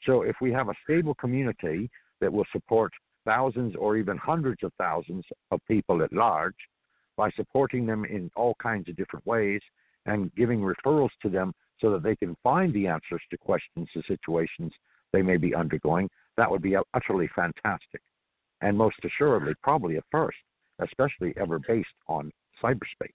So if we have a stable community that will support thousands or even hundreds of thousands of people at large by supporting them in all kinds of different ways and giving referrals to them so that they can find the answers to questions and situations they may be undergoing, that would be utterly fantastic. And most assuredly, probably a first, especially ever based on cyberspace.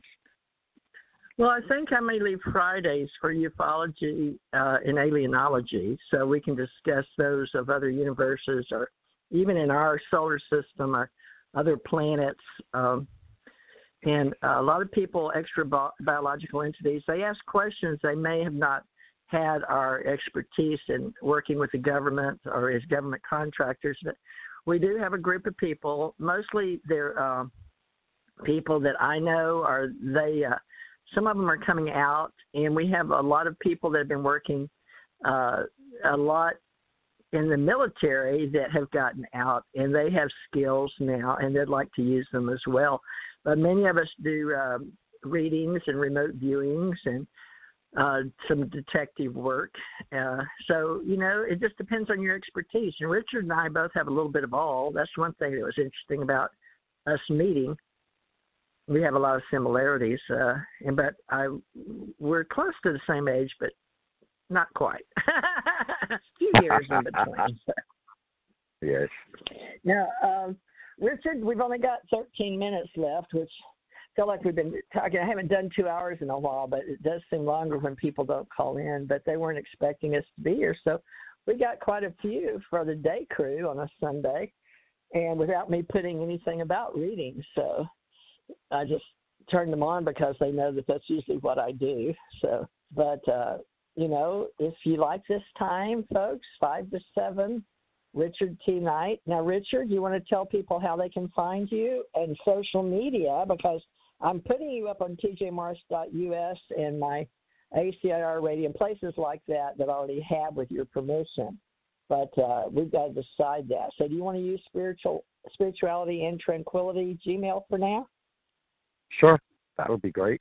Well, I think I may leave Fridays for ufology and alienology, so we can discuss those of other universes or even in our solar system or other planets. And a lot of people, extra biological entities, they ask questions they may have not had our expertise in working with the government or as government contractors. But we do have a group of people, mostly they're people that I know, or some of them are coming out, and we have a lot of people that have been working a lot in the military that have gotten out, and they have skills now, and they'd like to use them as well. But many of us do readings and remote viewings and some detective work. So, it just depends on your expertise. And Richard and I both have a little bit of all. That's one thing that was interesting about us meeting. We have a lot of similarities, but we're close to the same age, but not quite. A few years in between. So. Yes. Now, Richard, we've only got 13 minutes left, which I feel like we've been talking. I haven't done 2 hours in a while, but it does seem longer when people don't call in, but they weren't expecting us to be here. So we got quite a few for the day crew on a Sunday, and without me putting anything about readings. So I just turn them on because they know that that's usually what I do. So, but, if you like this time, folks, 5 to 7, Richard T. Knight. Now, Richard, you want to tell people how they can find you and social media, because I'm putting you up on tjmars.us and my ACIR radio and places like that I already have with your permission. But we've got to decide that. So do you want to use spirituality and tranquility Gmail for now? Sure, that would be great.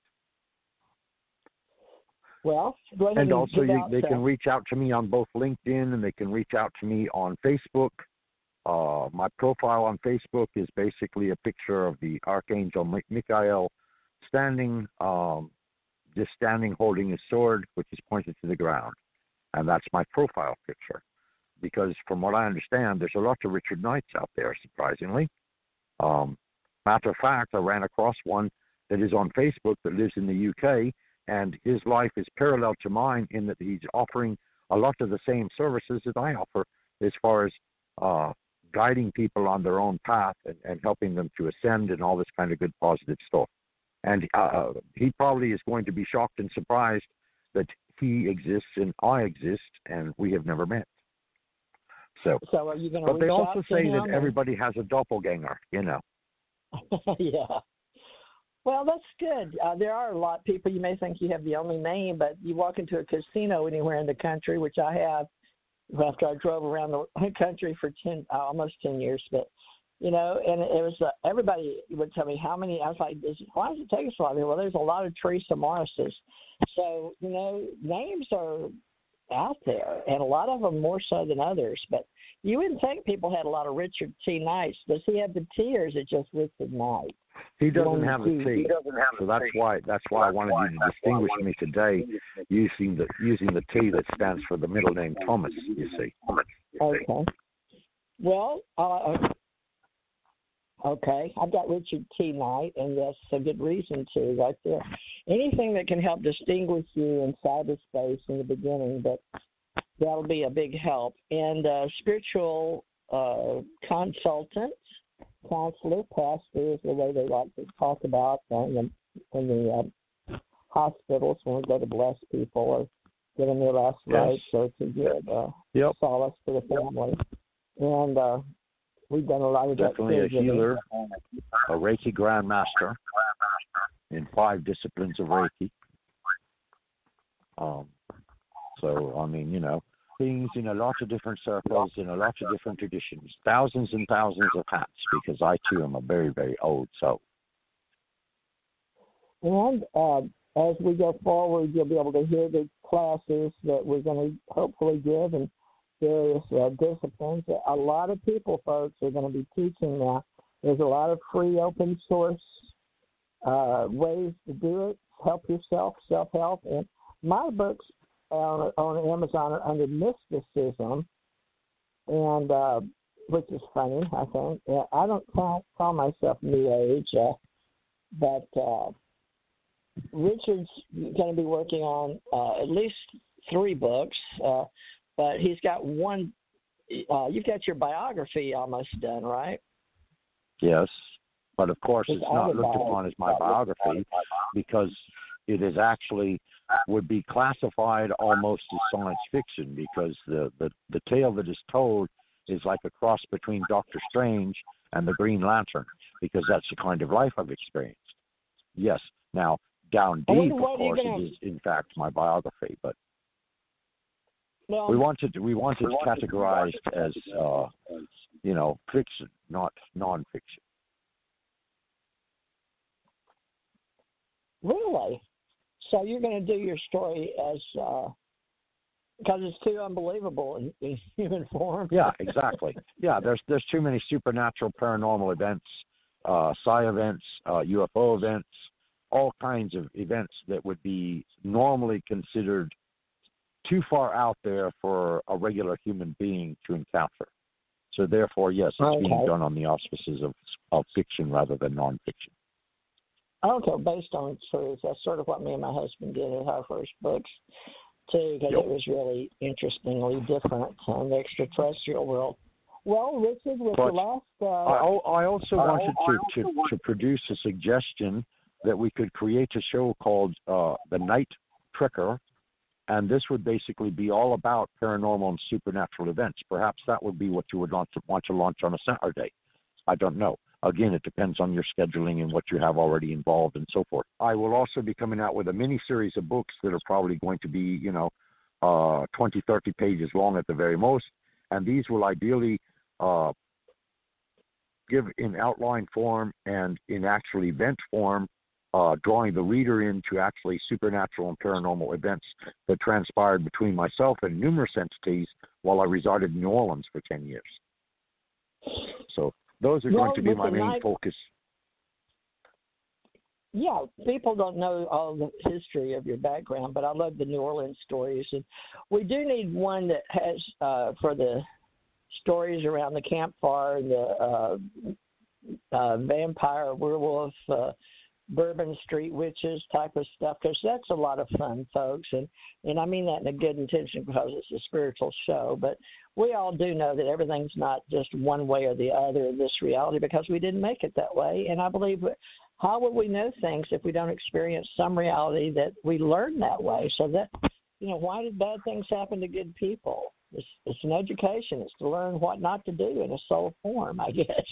Well, go ahead and also they can reach out to me on both LinkedIn and they can reach out to me on Facebook. My profile on Facebook is basically a picture of the Archangel Michael standing holding his sword, which is pointed to the ground. And that's my profile picture. Because from what I understand, there's a lot of Richard Knights out there, surprisingly. Matter of fact, I ran across one that is on Facebook that lives in the UK, and his life is parallel to mine in that he's offering a lot of the same services that I offer as far as guiding people on their own path and helping them to ascend and all this kind of good positive stuff. And he probably is going to be shocked and surprised that he exists and I exist, and we have never met. So are you going to? But they also say that everybody has a doppelganger, Yeah. Well, that's good. There are a lot of people. You may think you have the only name, but you walk into a casino anywhere in the country, which I have after I drove around the country for almost 10 years. But, and it was everybody would tell me how many. I was like, why does it take us so long? Well, there's a lot of Teresa Morrises. So, names are out there, and a lot of them more so than others. But you wouldn't think people had a lot of Richard T. Knights. Does he have the T, or is it just Richard Knight? He doesn't have the T. So that's why I wanted you to distinguish me today using the T that stands for the middle name Thomas, you see. Okay. Well, okay. I've got Richard T. Knight, and that's a good reason to right there. Anything that can help distinguish you in cyberspace in the beginning, but that'll be a big help. And spiritual consultant, counselor, pastor is the way they like to talk about in the hospitals when we go to bless people or give them their last rites, so it's a good solace for the family. And we've done a lot of definitely a healer, a Reiki grandmaster in 5 disciplines of Reiki. So, I mean, things in a lot of different circles, in a lot of different traditions, thousands and thousands of hats, because I, too, am a very, very old soul. And as we go forward, you'll be able to hear the classes that we're going to hopefully give in various disciplines. A lot of people, folks, are going to be teaching now. There's a lot of free open source ways to do it, help yourself, self-help. And my books on Amazon are under mysticism, and which is funny, I think. I don't call myself New Age, but Richard's going to be working on at least 3 books, but he's got one. You've got your biography almost done, right? Yes, but of course it's not looked upon as my biography because it is actually would be classified almost as science fiction because the tale that is told is like a cross between Dr. Strange and the Green Lantern because that's the kind of life I've experienced. Yes, now down deep, of course, it is in fact my biography, but we wanted categorized as fiction, not non-fiction. Really? So you're going to do your story as because it's too unbelievable in human form. Yeah, exactly. Yeah, there's too many supernatural, paranormal events, psi events, UFO events, all kinds of events that would be normally considered too far out there for a regular human being to encounter. So therefore, yes, it's being done on the auspices of fiction rather than non-fiction. Okay, based on truth. That's sort of what me and my husband did with our first books, too, because it was really interestingly different on the extraterrestrial world. Well, Richard, with the last... I also wanted to produce a suggestion that we could create a show called The Night Trekker, and this would basically be all about paranormal and supernatural events. Perhaps that would be what you would want to launch on a Saturday. I don't know. Again, it depends on your scheduling and what you have already involved and so forth. I will also be coming out with a mini-series of books that are probably going to be, 20, 30 pages long at the very most, and these will ideally give in outline form and in actual event form, drawing the reader into actually supernatural and paranormal events that transpired between myself and numerous entities while I resided in New Orleans for 10 years. So those are going to be my main focus. Yeah, people don't know all the history of your background, but I love the New Orleans stories. And we do need one that has, for the stories around the campfire and the vampire, werewolf, Bourbon Street witches type of stuff, because that's a lot of fun, folks. And I mean that in a good intention because it's a spiritual show. But we all do know that everything's not just one way or the other in this reality because we didn't make it that way. And I believe, how would we know things if we don't experience some reality that we learn that way? So that, why did bad things happen to good people? It's an education. It's to learn what not to do in a soul form, I guess.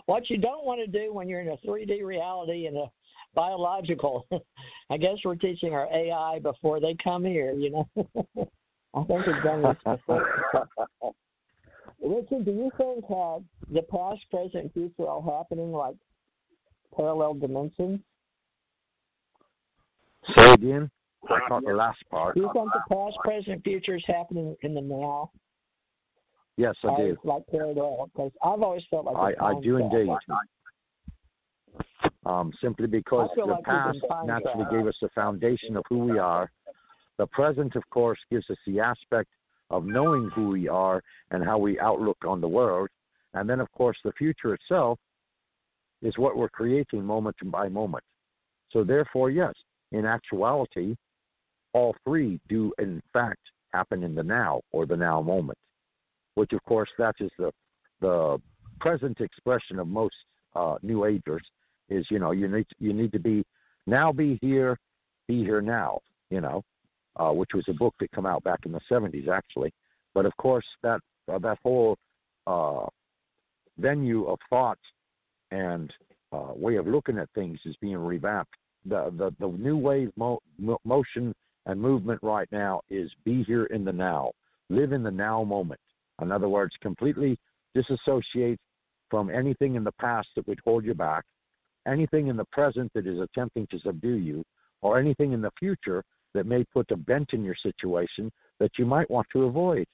What you don't want to do when you're in a 3D reality and a biological. I guess we're teaching our AI before they come here, I think we've done this before. Richard, do you think the past, present, and future are all happening like parallel dimensions? Say again? I caught the last part. Do you think the past, present, and future is happening in the now? Yes, I do. It's like parallel, because I've always felt like I do indeed. Simply because the past naturally gave us the foundation of who we are. The present, of course, gives us the aspect of knowing who we are and how we outlook on the world. And then, of course, the future itself is what we're creating moment by moment. So therefore, yes, in actuality, all three do, in fact, happen in the now or the now moment, which, of course, that is the present expression of most New Agers is, you need to be here now, which was a book that came out back in the 70s, actually. But, of course, that whole venue of thought and way of looking at things is being revamped. The new wave motion and movement right now is be here in the now. Live in the now moment. In other words, completely disassociate from anything in the past that would hold you back, anything in the present that is attempting to subdue you, or anything in the future that may put a bent in your situation that you might want to avoid.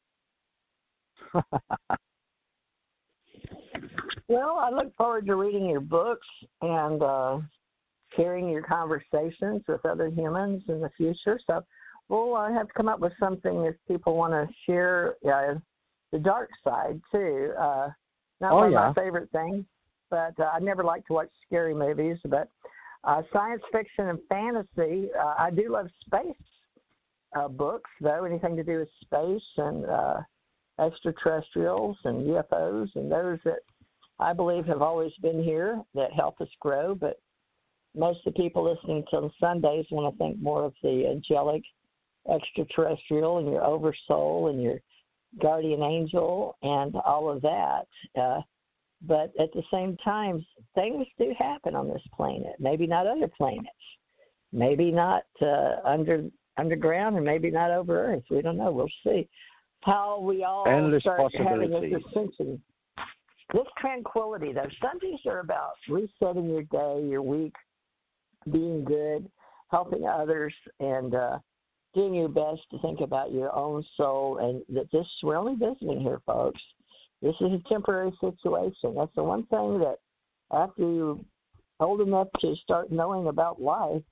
Well, I look forward to reading your books and hearing your conversations with other humans in the future. So we'll have to come up with something if people want to share the dark side, too. Not one of my favorite things, but I never like to watch scary movies. But Science fiction and fantasy. I do love space books, though, anything to do with space and extraterrestrials and UFOs, and those that I believe have always been here that help us grow. But most of the people listening to on Sundays want to think more of the angelic, extraterrestrial, and your oversoul and your guardian angel and all of that. But at the same time, things do happen on this planet. Maybe not other planets. Maybe not underground, and maybe not over Earth. We don't know. We'll see how we all endless start having this possibilities. ascension. This tranquility, though, Sundays are about resetting your day, your week, being good, helping others, and doing your best to think about your own soul. And that we're only visiting here, folks. This is a temporary situation. That's the one thing that after you're old enough to start knowing about life,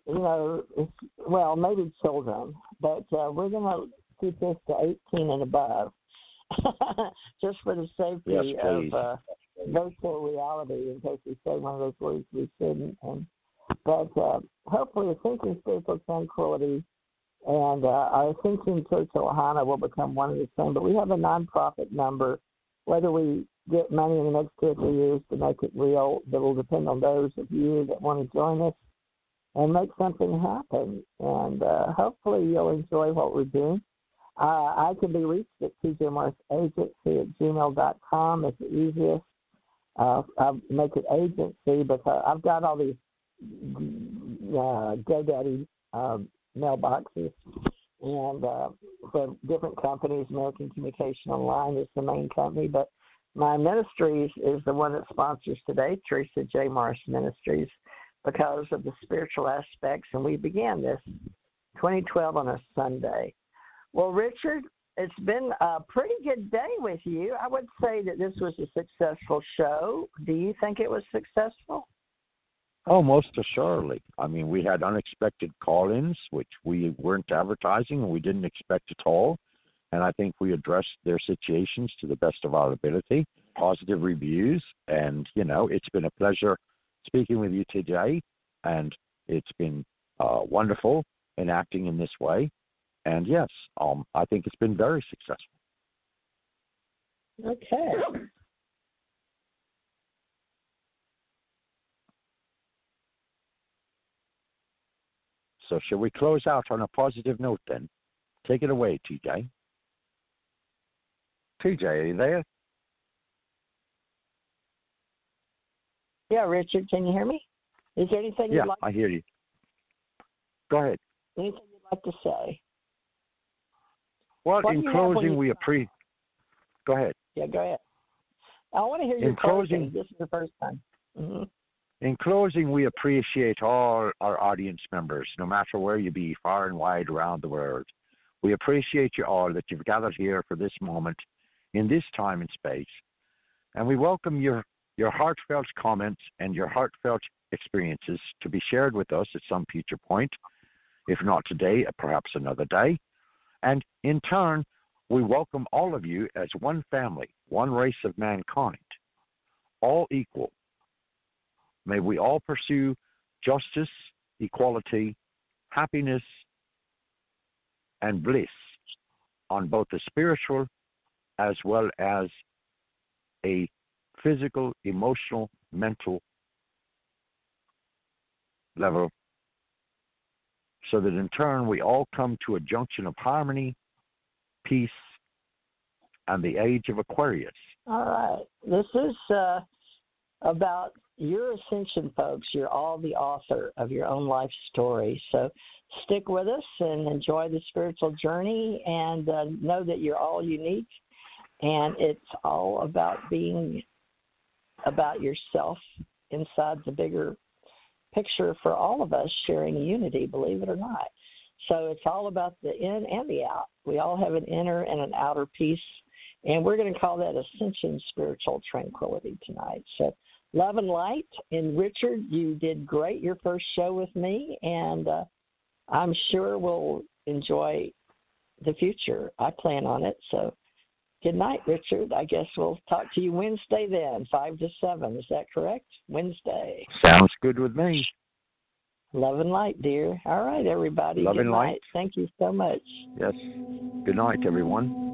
well, maybe children, but we're going to keep this to 18 and above, just for the safety of virtual reality, in case we say one of those words we shouldn't. But hopefully, Ascension Spiritual Tranquility and our Ascension Church Ohana will become one and the same. But we have a nonprofit number. Whether we get money in the next 2 or 3 years to make it real, that will depend on those of you that want to join us and make something happen. And hopefully you'll enjoy what we're doing. I can be reached at tjmarsagency@gmail.com. It's the easiest. I'll make it agency because I've got all these GoDaddy mailboxes. And for different companies, American Communication Online is the main company. But my ministries is the one that sponsors today, Teresa J. Morris Ministries, because of the spiritual aspects. And we began this 2012 on a Sunday. Well, Richard, it's been a pretty good day with you. I would say that this was a successful show. Do you think it was successful? Oh, most assuredly. I mean, we had unexpected call-ins, which we weren't advertising and we didn't expect at all. And I think we addressed their situations to the best of our ability. Positive reviews. And, it's been a pleasure speaking with you today. And it's been wonderful enacting in this way. And, yes, I think it's been very successful. Okay. So shall we close out on a positive note then? Take it away, TJ. TJ, are you there? Yeah, Richard, can you hear me? Is there anything you'd like? I hear you. Go ahead. Anything you'd like to say? Well, in closing, Go ahead. Yeah, go ahead. I want to hear your closing. This is the first time. Mm-hmm. In closing, we appreciate all our audience members, no matter where you be, far and wide around the world. We appreciate you all that you've gathered here for this moment, in this time and space. And we welcome your heartfelt comments and your heartfelt experiences to be shared with us at some future point, if not today, perhaps another day. And in turn, we welcome all of you as one family, one race of mankind, all equal. May we all pursue justice, equality, happiness, and bliss on both the spiritual as well as a physical, emotional, mental level, so that in turn we all come to a junction of harmony, peace, and the age of Aquarius. All right. This is about your ascension, folks. You're all the author of your own life story. So stick with us and enjoy the spiritual journey, and know that you're all unique, and it's all about being about yourself inside the bigger picture for all of us, sharing unity, believe it or not. So it's all about the in and the out. We all have an inner and an outer peace, and we're going to call that Ascension Spiritual Tranquility tonight. So love and light. And Richard, you did great your first show with me, and I'm sure we'll enjoy the future. I plan on it. So good night, Richard. I guess we'll talk to you Wednesday then, 5 to 7. Is that correct? Wednesday. Sounds good with me. Love and light, dear. All right, everybody. Love Good and night. light. Thank you so much. Yes. Good night, everyone.